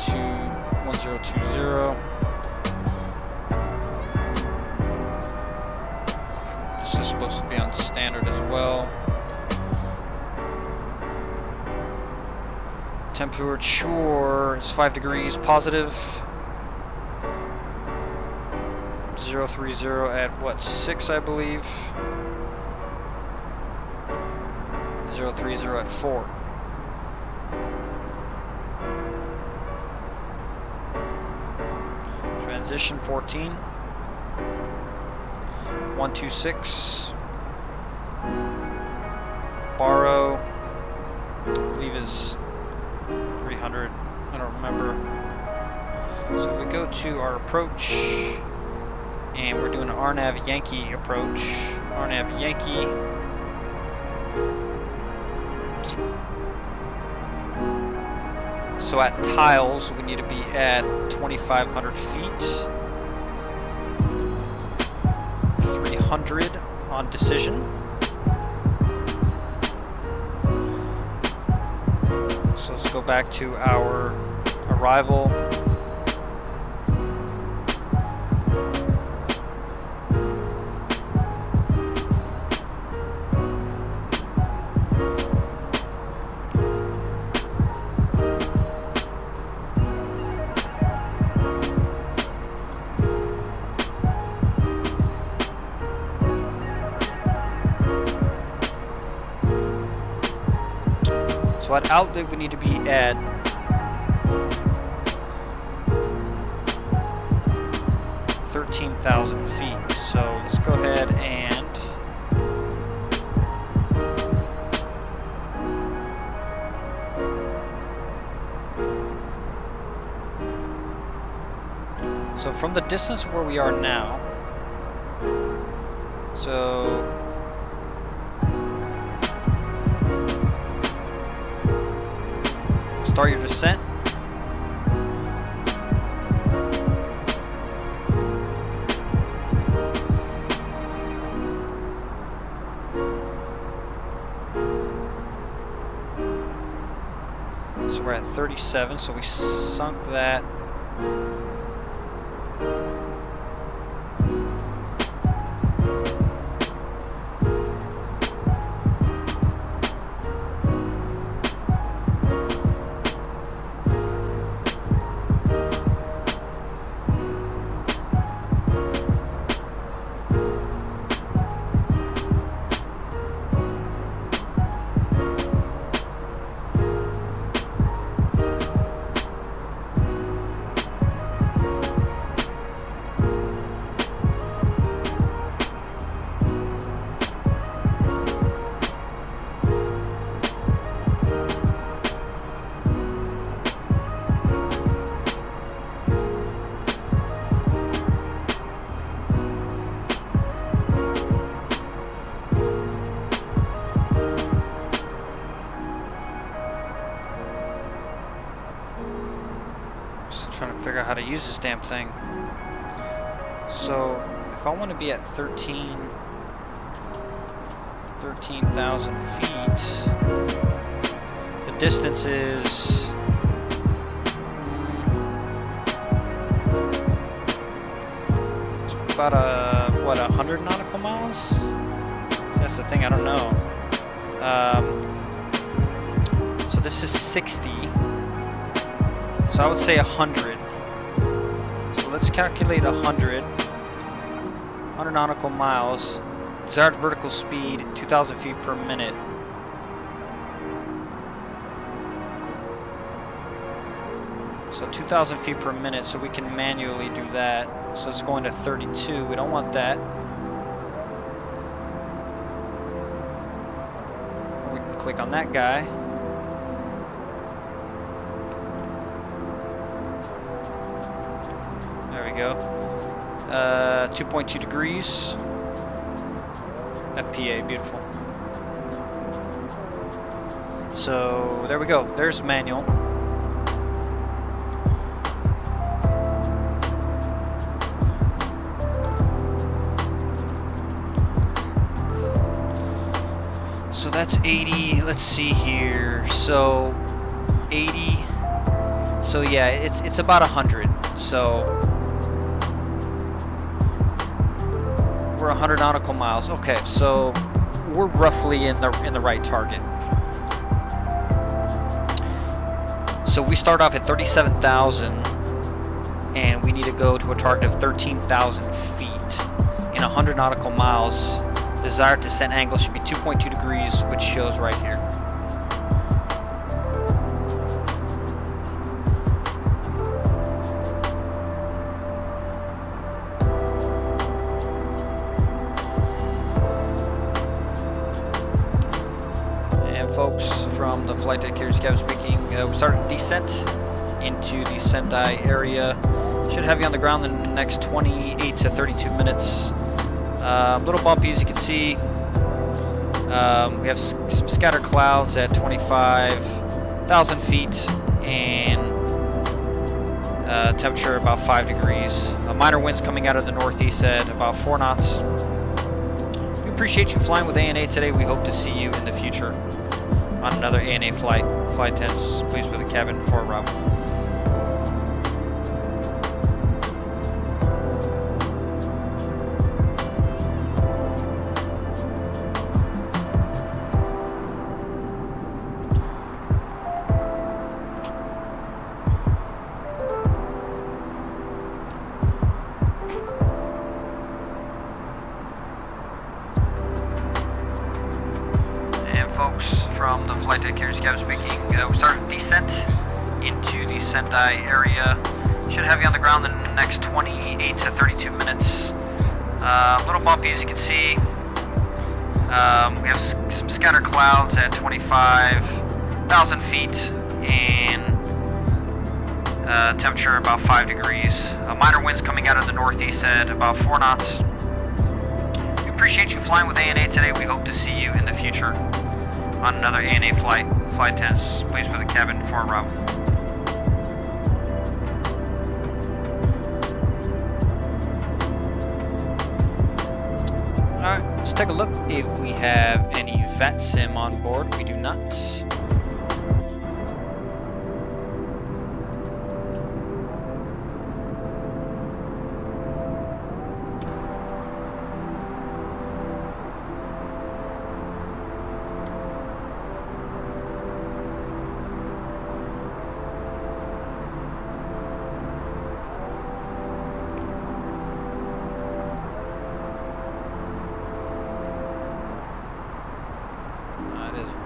This is supposed to be on standard as well. Temperature is 5 degrees positive. 030 at what, 6 I believe. 030 at 4. Transition 14, 126, borrow, I believe is 300, I don't remember. So we go to our approach, and we're doing an RNAV Yankee approach, RNAV Yankee. So at tiles, we need to be at 2,500 feet. 300 on decision. So let's go back to our arrival. So at outlet, we need to be at 13,000 feet. So let's go ahead and so from the distance where we are now, so start your descent. So we're at 37, so we sunk that. Trying to figure out how to use this damn thing. So if I want to be at 13,000 feet, the distance is it's about what, 100 nautical miles? That's the thing, I don't know. So this is 60. So I would say 100. So let's calculate 100 nautical miles. Desired vertical speed, 2,000 feet per minute. So 2,000 feet per minute, so we can manually do that. So it's going to 32. We don't want that. Or we can click on that guy. There we go. 2.2 degrees. FPA, beautiful. So there we go. There's manual. So that's 80. Let's see here. So 80. So yeah, it's about 100. So we're 100 nautical miles. Okay, so we're roughly in the right target. So we start off at 37,000, and we need to go to a target of 13,000 feet in 100 nautical miles. Desired descent angle should be 2.2 degrees, which shows right here. Folks from the flight deck here, Gavin speaking. We started descent into the Sendai area. Should have you on the ground in the next 28 to 32 minutes. A little bumpy, as you can see. We have some scattered clouds at 25,000 feet, and temperature about 5 degrees. Minor winds coming out of the northeast at about 4 knots. We appreciate you flying with ANA today. We hope to see you in the future on another ANA flight. Flight attendants, please with the cabin for arrival. Folks from the flight deck here, cabin speaking. We started descent into the Sendai area. Should have you on the ground in the next 28 to 32 minutes. A little bumpy, as you can see. We have some scattered clouds at 25,000 feet and temperature about 5 degrees. Minor winds coming out of the northeast at about 4 knots. We appreciate you flying with ANA today. We hope to see you in the future on another ANA flight. Flight attendants, please for the cabin for arrival. Alright, let's take a look if we have any VATSIM on board. We do not.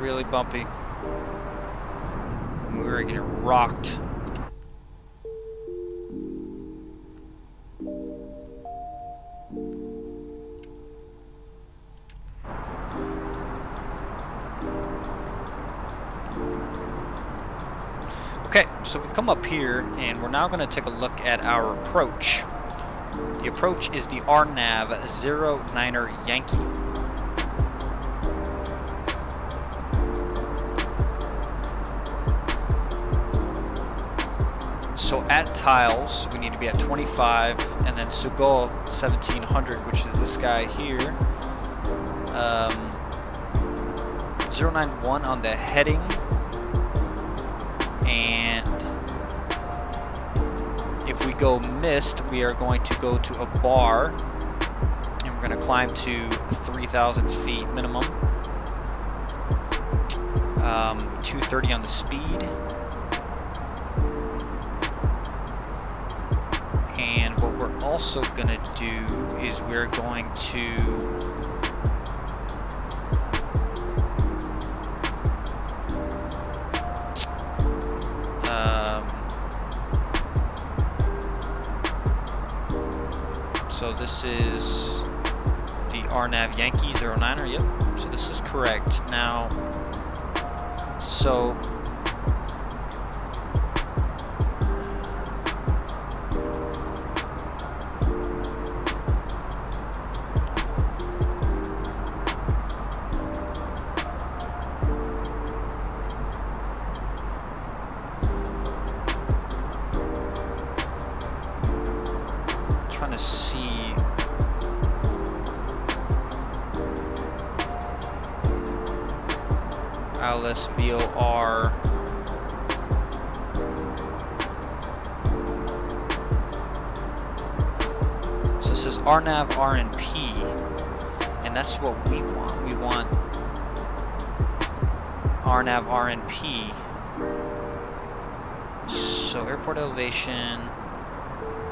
Really bumpy. We were getting rocked. Okay, so we come up here and we're now going to take a look at our approach. The approach is the RNAV 09er Yankee. So at tiles, we need to be at 25, and then Sugo 1700, which is this guy here. 091 on the heading, and if we go mist, we are going to go to a bar, and we're going to climb to 3,000 feet minimum. 230 on the speed. And what we're also going to do is we're going to so this is the RNAV Yankee 09er, yep, so this is correct. Now, so trying to see ILS VOR. So this is RNAV RNP, and that's what we want. We want RNAV RNP. So airport elevation.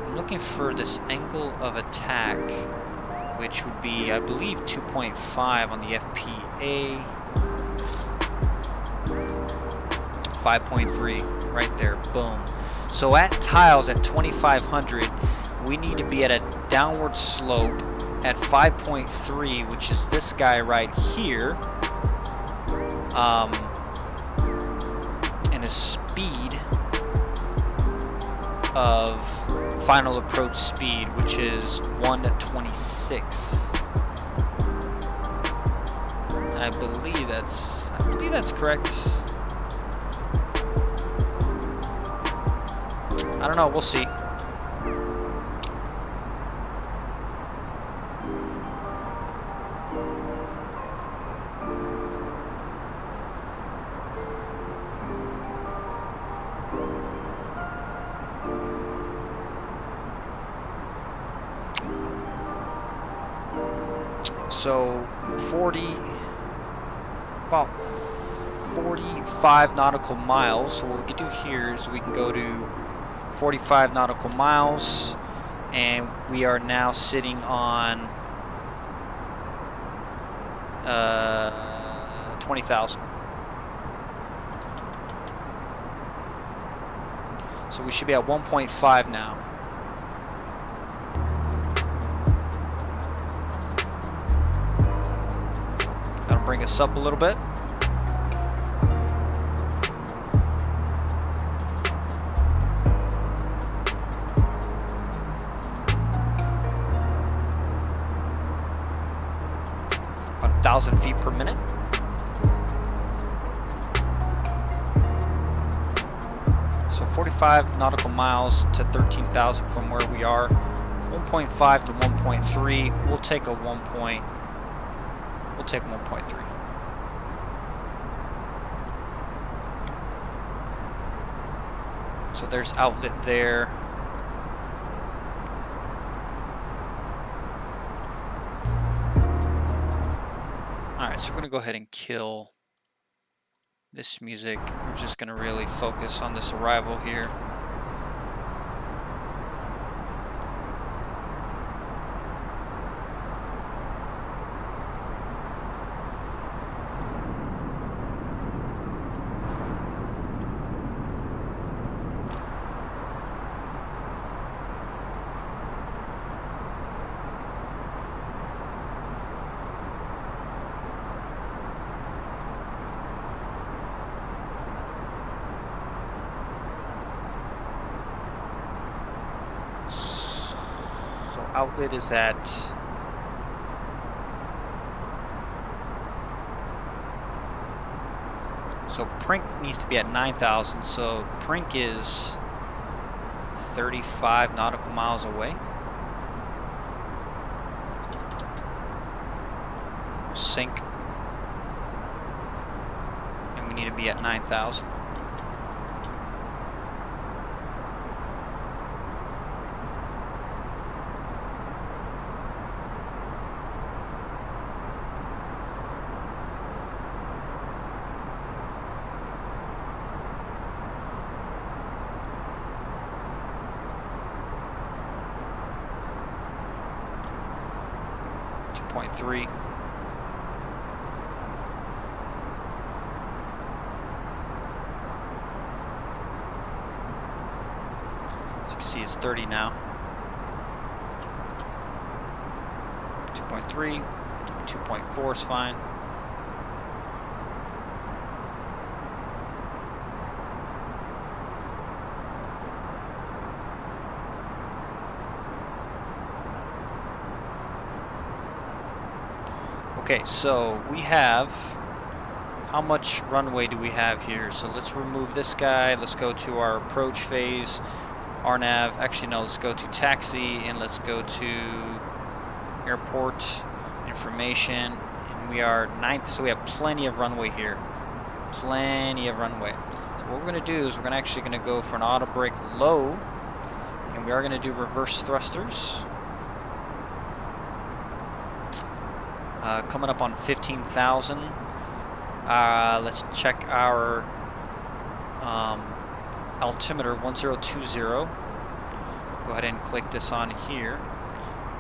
I'm looking for this angle of attack, which would be, I believe, 2.5 on the FPA. 5.3 right there, boom. So at tiles at 2500, we need to be at a downward slope at 5.3, which is this guy right here, and a speed of final approach speed, which is 126. I believe that's correct. I don't know, we'll see. So about 45 nautical miles. So what we can do here is we can go to 45 nautical miles, and we are now sitting on 20,000. So we should be at 1.5 now. That'll bring us up a little bit. About 1,000 feet per minute. So 45 nautical miles to 13,000 from where we are. 1.5 to 1.3. We'll take a 1.3. So there's outlet there. Alright, so we're going to go ahead and kill this music. We're just going to really focus on this arrival here. Outlet is at so Prink needs to be at 9,000, so Prink is 35 nautical miles away. Sink, and we need to be at 9,000. .3. As you can see, it's 30 now. 2.3, 2.4 is fine. Okay, so we have, how much runway do we have here? So let's remove this guy. Let's go to our approach phase, RNAV. Actually, no, let's go to taxi, and let's go to airport information. And we are 9th, so we have plenty of runway here. Plenty of runway. So what we're going to do is we're actually going to go for an auto brake low, and we are going to do reverse thrusters. Coming up on 15,000. Let's check our altimeter 1020. Go ahead and click this on here.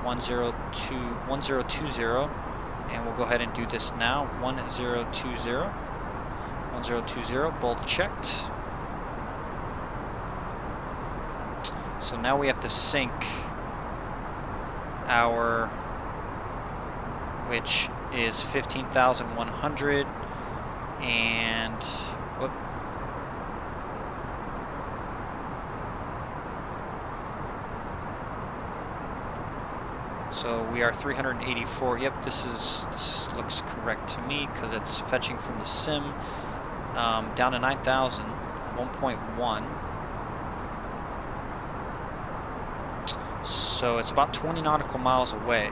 1020, and we'll go ahead and do this now. 1020. 1020, both checked. So now we have to sync our, which is 15,100, and whoop. So we are 384. Yep, this looks correct to me because it's fetching from the sim. Down to 9,000, 1.1. so it's about 20 nautical miles away.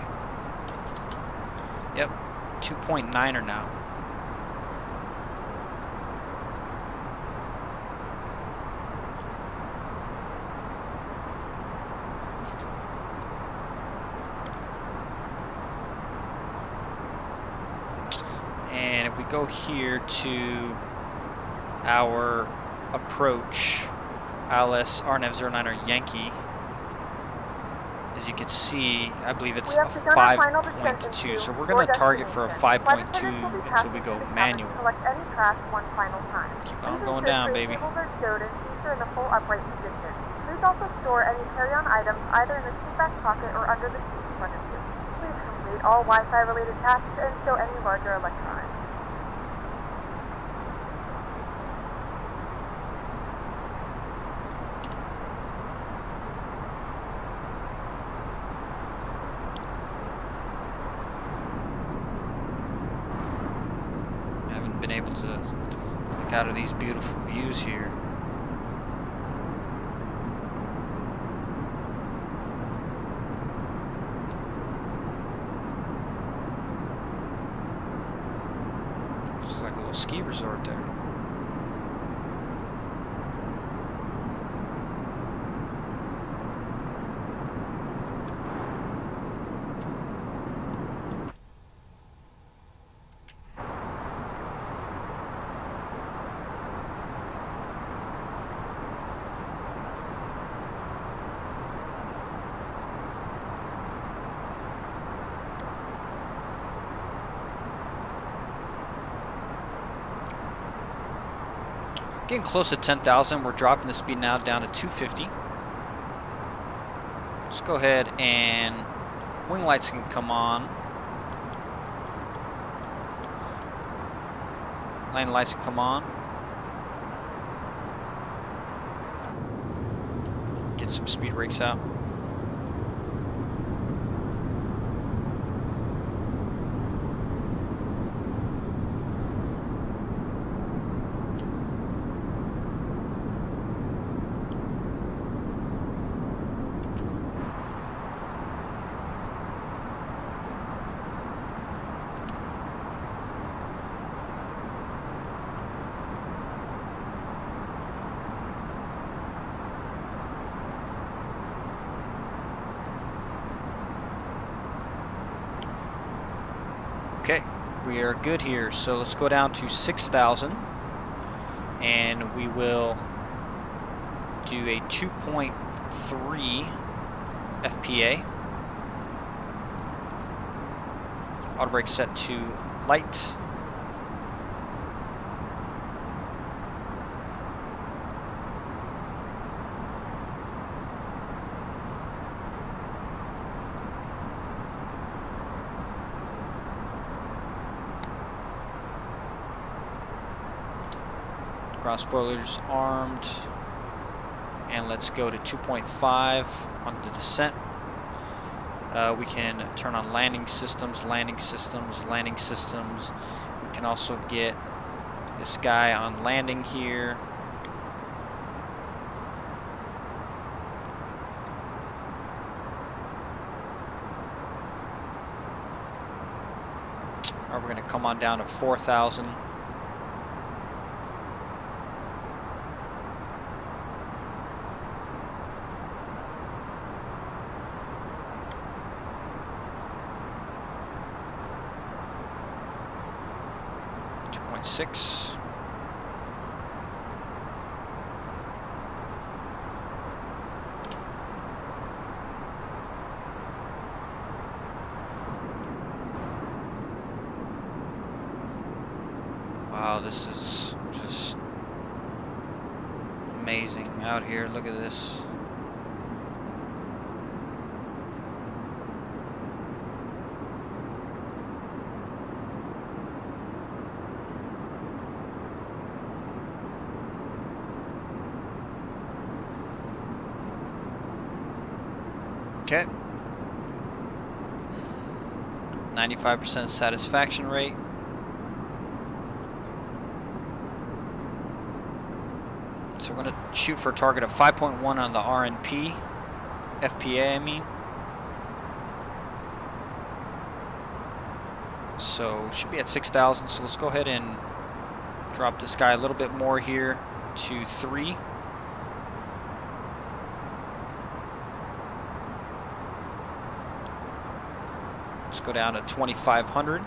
Yep, 2.9er now. And if we go here to our approach, ILS RNAV09er Yankee, as you can see, I believe it's a 5.2, so we're going to target for a 5.2 until we go manual. Keep on going down, baby. Please also store any carry-on items either in the seat back pocket or under the seat in front of you. Please complete all Wi-Fi related tasks and stow any larger electronics. Been able to look out of these beautiful views here. It's like a little ski resort there. Getting close to 10,000. We're dropping the speed now down to 250. Let's go ahead and wing lights can come on. Landing lights can come on. Get some speed brakes out. Okay, we are good here. So let's go down to 6,000 and we will do a 2.3 FPA. Auto brake set to light. Ground spoilers armed, and let's go to 2.5 on the descent. We can turn on landing systems. We can also get this guy on landing here. Or we're going to come on down to 4,000. Six. Wow, this is just amazing out here. Look at this. Okay. 95% satisfaction rate. So we're going to shoot for a target of 5.1 on the RNP. FPA, I mean. So should be at 6,000. So let's go ahead and drop this guy a little bit more here to 3. Let's go down to 2,500.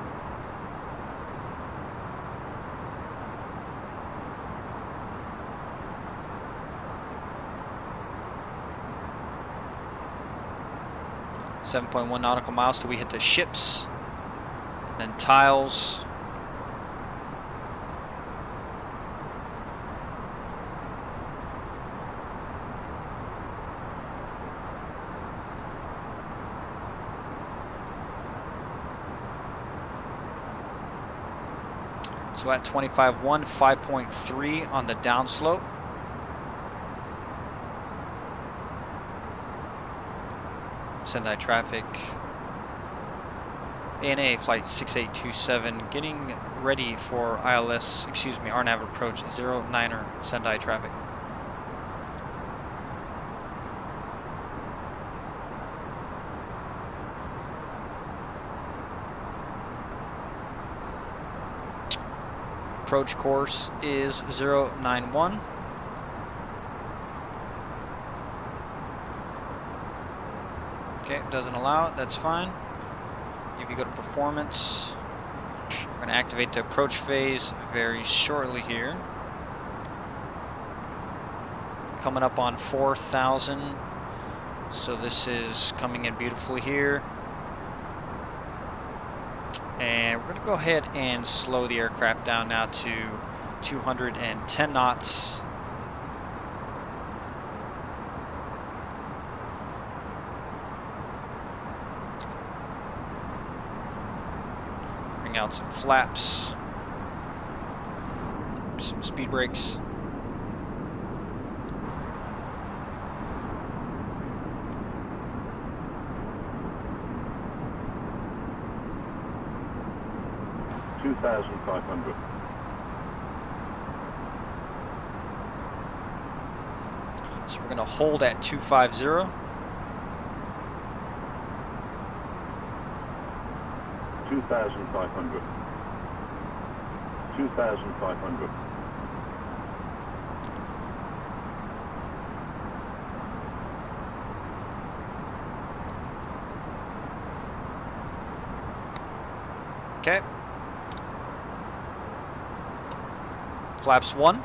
.1 nautical miles till we hit the ships, and then tiles. So at 25.1, 5.3 on the downslope. Sendai traffic. ANA flight 6827 getting ready for ILS, excuse me, RNAV approach 09er Sendai traffic. Approach course is 091. Okay, doesn't allow it, that's fine. If you go to performance, we're going to activate the approach phase very shortly here. Coming up on 4,000, so this is coming in beautifully here. And we're going to go ahead and slow the aircraft down now to 210 knots. Bring out some flaps, some speed brakes. $2,500. So we're going to hold at 250. 2,500. 2,500. Okay. Flaps 1.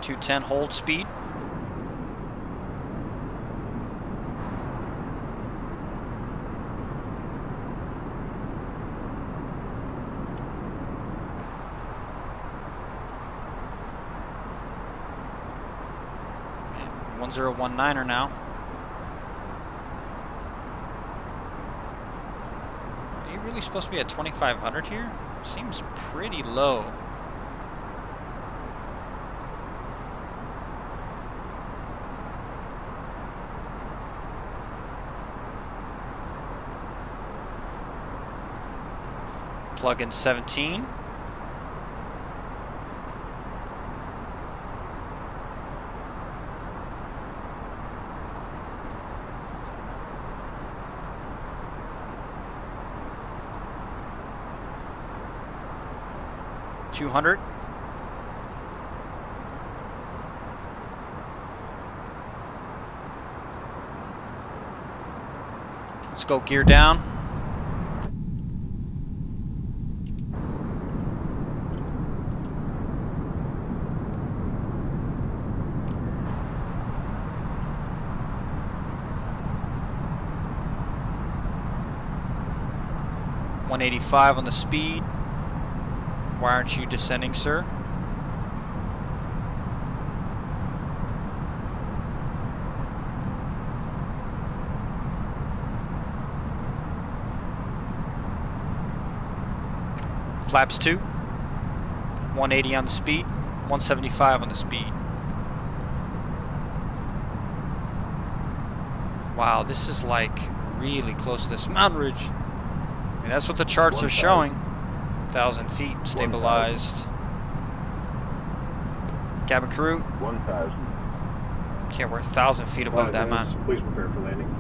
.210 hold speed. And 1019er now. Are you really supposed to be at 2,500 here? Seems pretty low. Plug in 17. $200. Let's go gear down. .185 on the speed. Why aren't you descending, sir? Flaps 2. 180 on the speed. 175 on the speed. Wow, this is like really close to this mountain ridge. I mean, that's what the charts are showing. 1,000 feet, stabilized. 1,000. Cabin crew. 1,000. Okay, we're 1,000 feet above 5 that minutes. mountain. Please prepare for landing.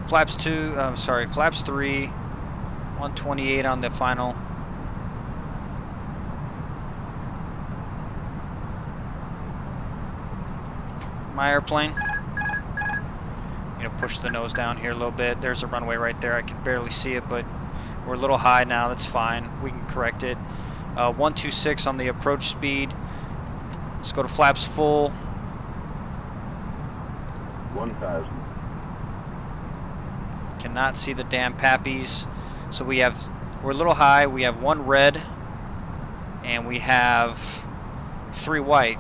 Flaps 3, 128 on the final. My airplane. I'm gonna push the nose down here a little bit. There's a runway right there. I can barely see it, but we're a little high now. That's fine. We can correct it. 126 on the approach speed. Let's go to flaps full. 1,000. Cannot see the damn pappies. So we're a little high. We have 1 red and we have 3 white.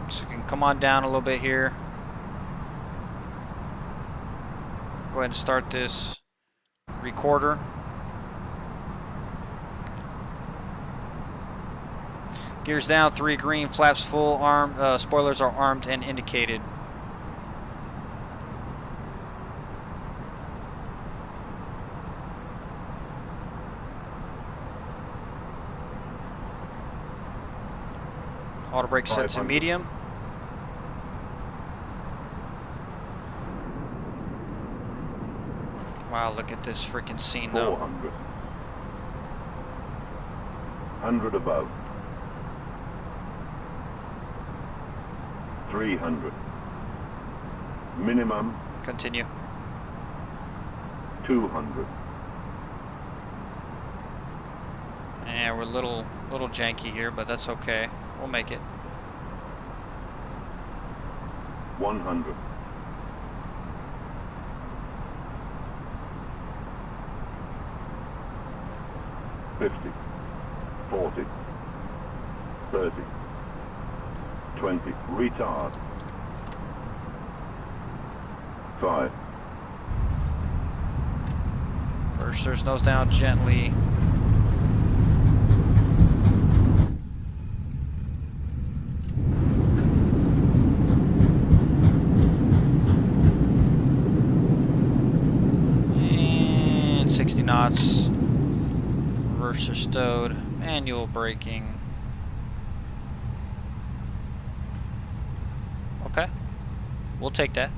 So you can come on down a little bit here. Go ahead and start this recorder. Gears down, 3 green, flaps full, spoilers are armed and indicated. Auto brake set to medium. Wow, look at this freaking scene though. 400. 100 above. 300. Minimum. Continue. 200. And we're a little janky here, but that's okay. We'll make it. 100. 50. 40. 30. 20. Retard. 5. Reversers nose down gently. And 60 knots. Reverser stowed. Manual braking. Okay. We'll take that.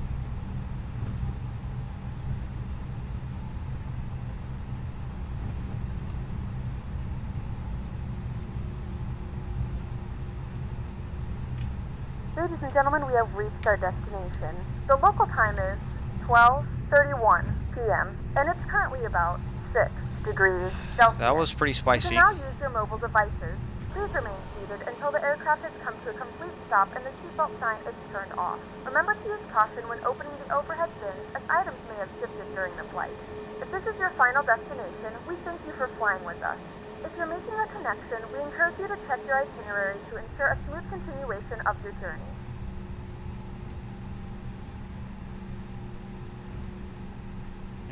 Ladies and gentlemen, we have reached our destination. The local time is 12:31 p.m. and it's currently about 6 degrees Celsius. That was pretty spicy. You can now use your mobile devices. Please remain seated until the aircraft has come to a complete stop and the seatbelt sign is turned off. Remember to use caution when opening the overhead bins, as items may have shifted during the flight. If this is your final destination, we thank you for flying with us. If you're making a connection, we encourage you to check your itinerary to ensure a smooth continuation of your journey.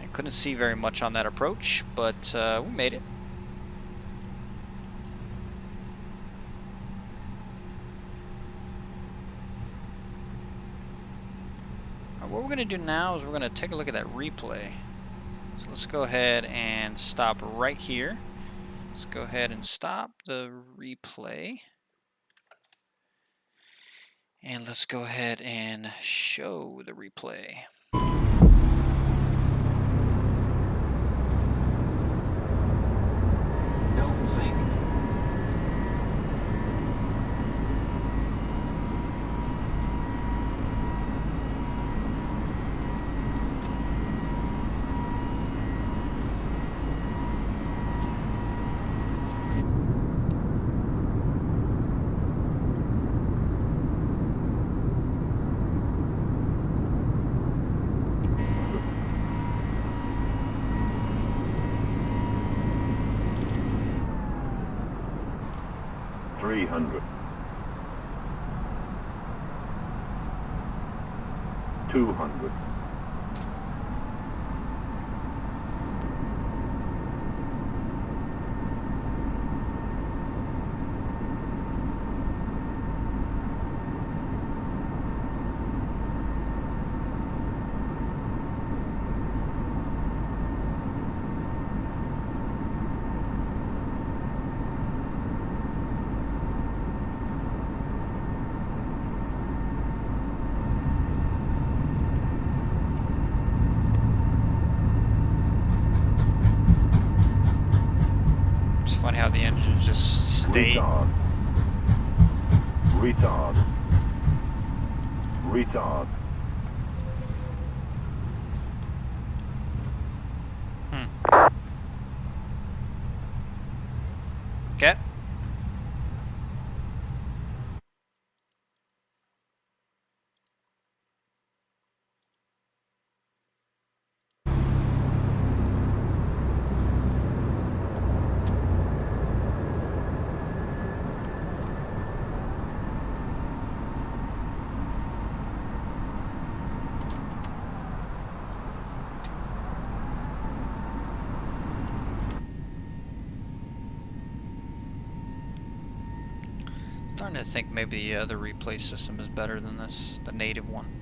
I couldn't see very much on that approach, but we made it. What we're going to do now is we're going to take a look at that replay. So let's go ahead and stop right here. Let's go ahead and stop the replay. And let's go ahead and show the replay. Don't sink. 300. 200. Funny how the engines just stay. Retard. Retard. Retard. Okay. Starting to think maybe the other replay system is better than this, the native one.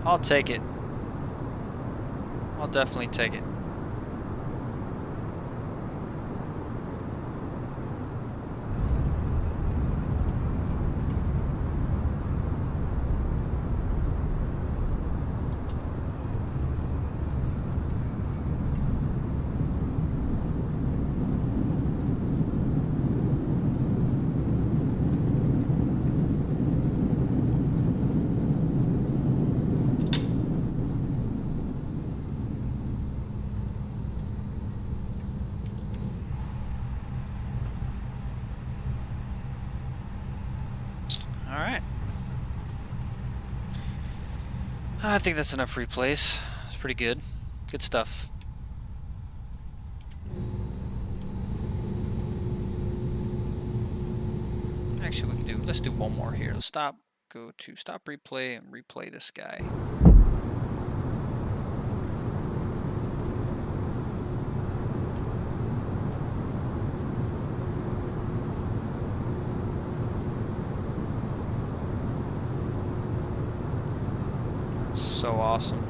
I'll take it. I'll definitely take it. Alright. I think that's enough replays. It's pretty good. Good stuff. Actually, let's do one more here. Let's stop, go to stop replay and replay this guy. That's so awesome.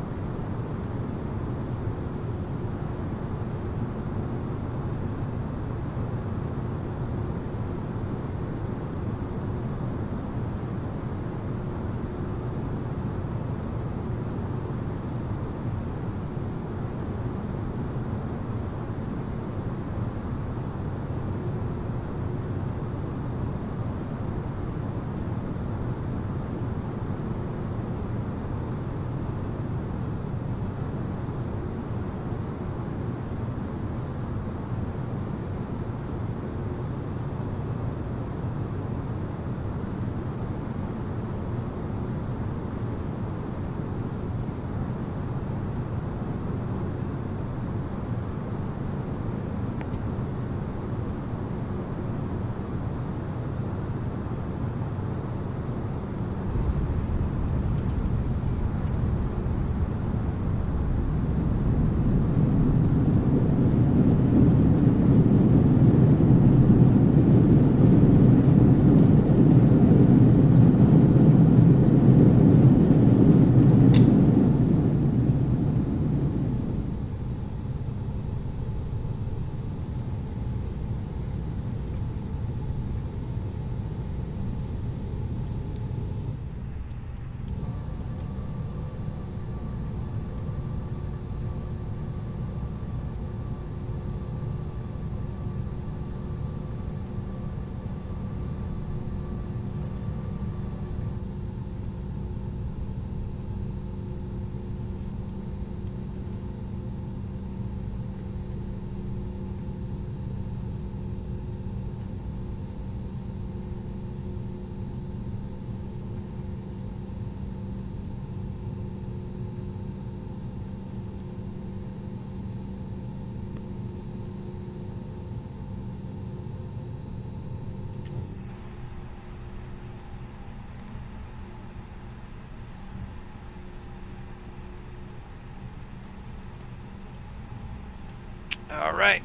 All right.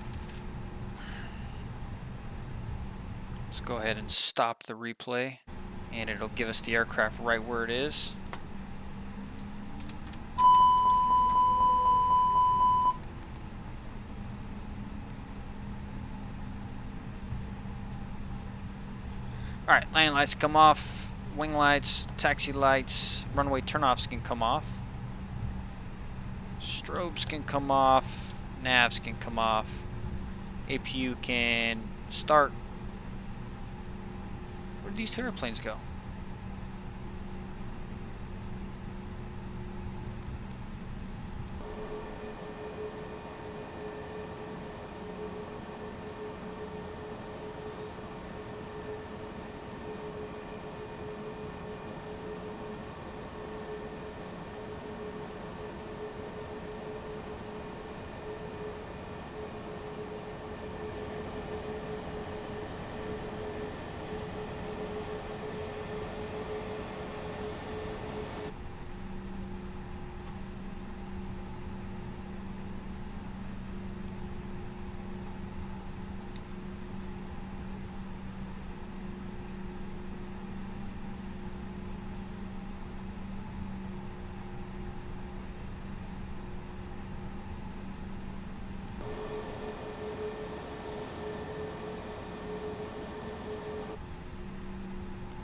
Let's go ahead and stop the replay, and it'll give us the aircraft right where it is. All right, landing lights come off, wing lights, taxi lights, runway turnoffs can come off, strobes can come off, navs can come off, APU can start. Where did these two airplanes go?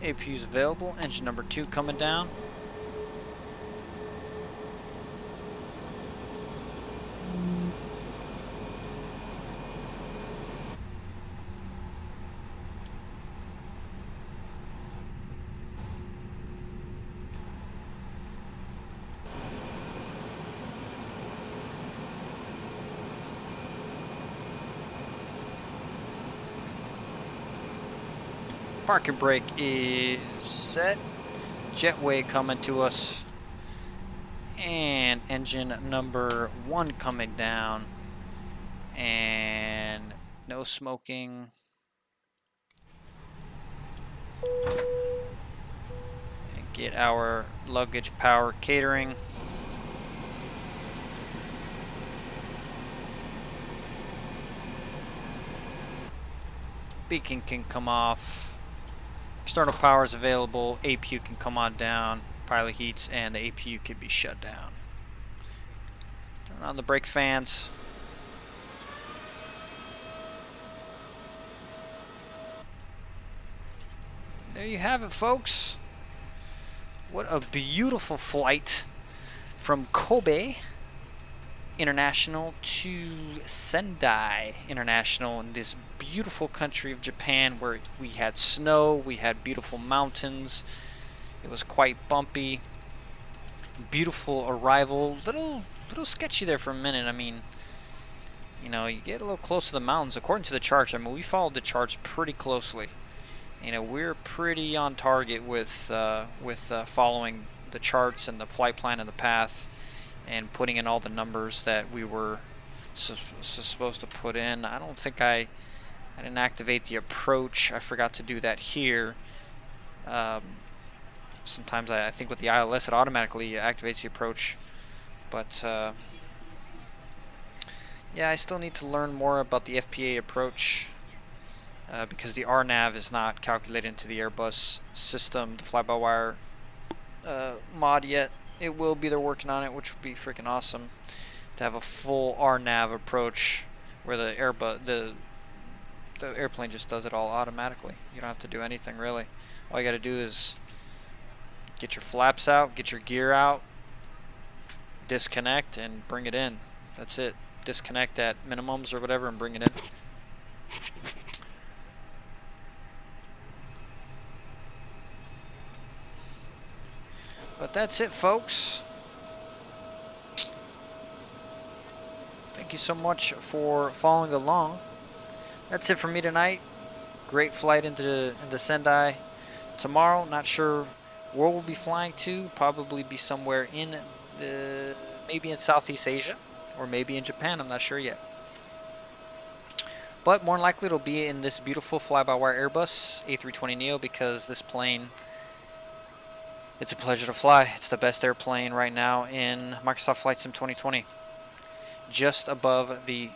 APU's available, engine number 2 coming down. Parking brake is set. Jetway coming to us. And engine number 1 coming down. And no smoking. And get our luggage power catering. Beacon can come off. External power is available. APU can come on down. Pilot heats and the APU can be shut down. Turn on the brake fans. There you have it, folks. What a beautiful flight from Kobe International to Sendai International in this beautiful country of Japan, where we had snow, we had beautiful mountains. It was quite bumpy. Beautiful arrival. Little sketchy there for a minute. I mean, you know, you get a little close to the mountains. According to the charts, I mean, we followed the charts pretty closely. You know, we're pretty on target with following the charts and the flight plan and the path, and putting in all the numbers that we were supposed to put in. I don't think I didn't activate the approach. I forgot to do that here. Sometimes I think with the ILS it automatically activates the approach, but yeah, I still need to learn more about the FPA approach. Because the RNAV is not calculated into the Airbus system, the fly-by-wire mod yet. It will be. They're working on it, which would be freaking awesome to have a full RNAV approach where the airplane just does it all automatically. You don't have to do anything really. All you got to do is get your flaps out, get your gear out, disconnect, and bring it in. That's it. Disconnect at minimums or whatever and bring it in. But that's it, folks. Thank you so much for following along. That's it for me tonight. Great flight into Sendai. Tomorrow, not sure where we'll be flying to. Probably be somewhere in maybe in Southeast Asia, or maybe in Japan. I'm not sure yet. But more than likely, it'll be in this beautiful fly-by-wire Airbus A320neo, because this plane, it's a pleasure to fly. It's the best airplane right now in Microsoft Flight Sim 2020. Just above the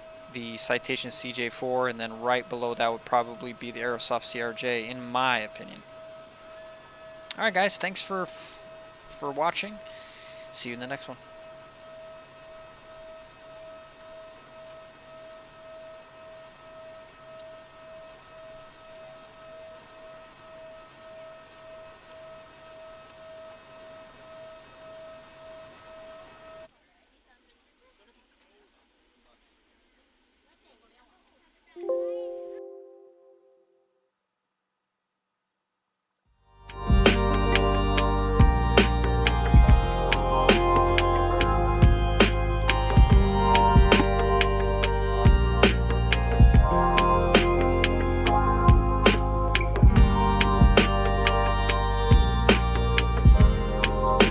Citation CJ4, and then right below that would probably be the Aerosoft CRJ, in my opinion. Alright guys, thanks for watching. See you in the next one.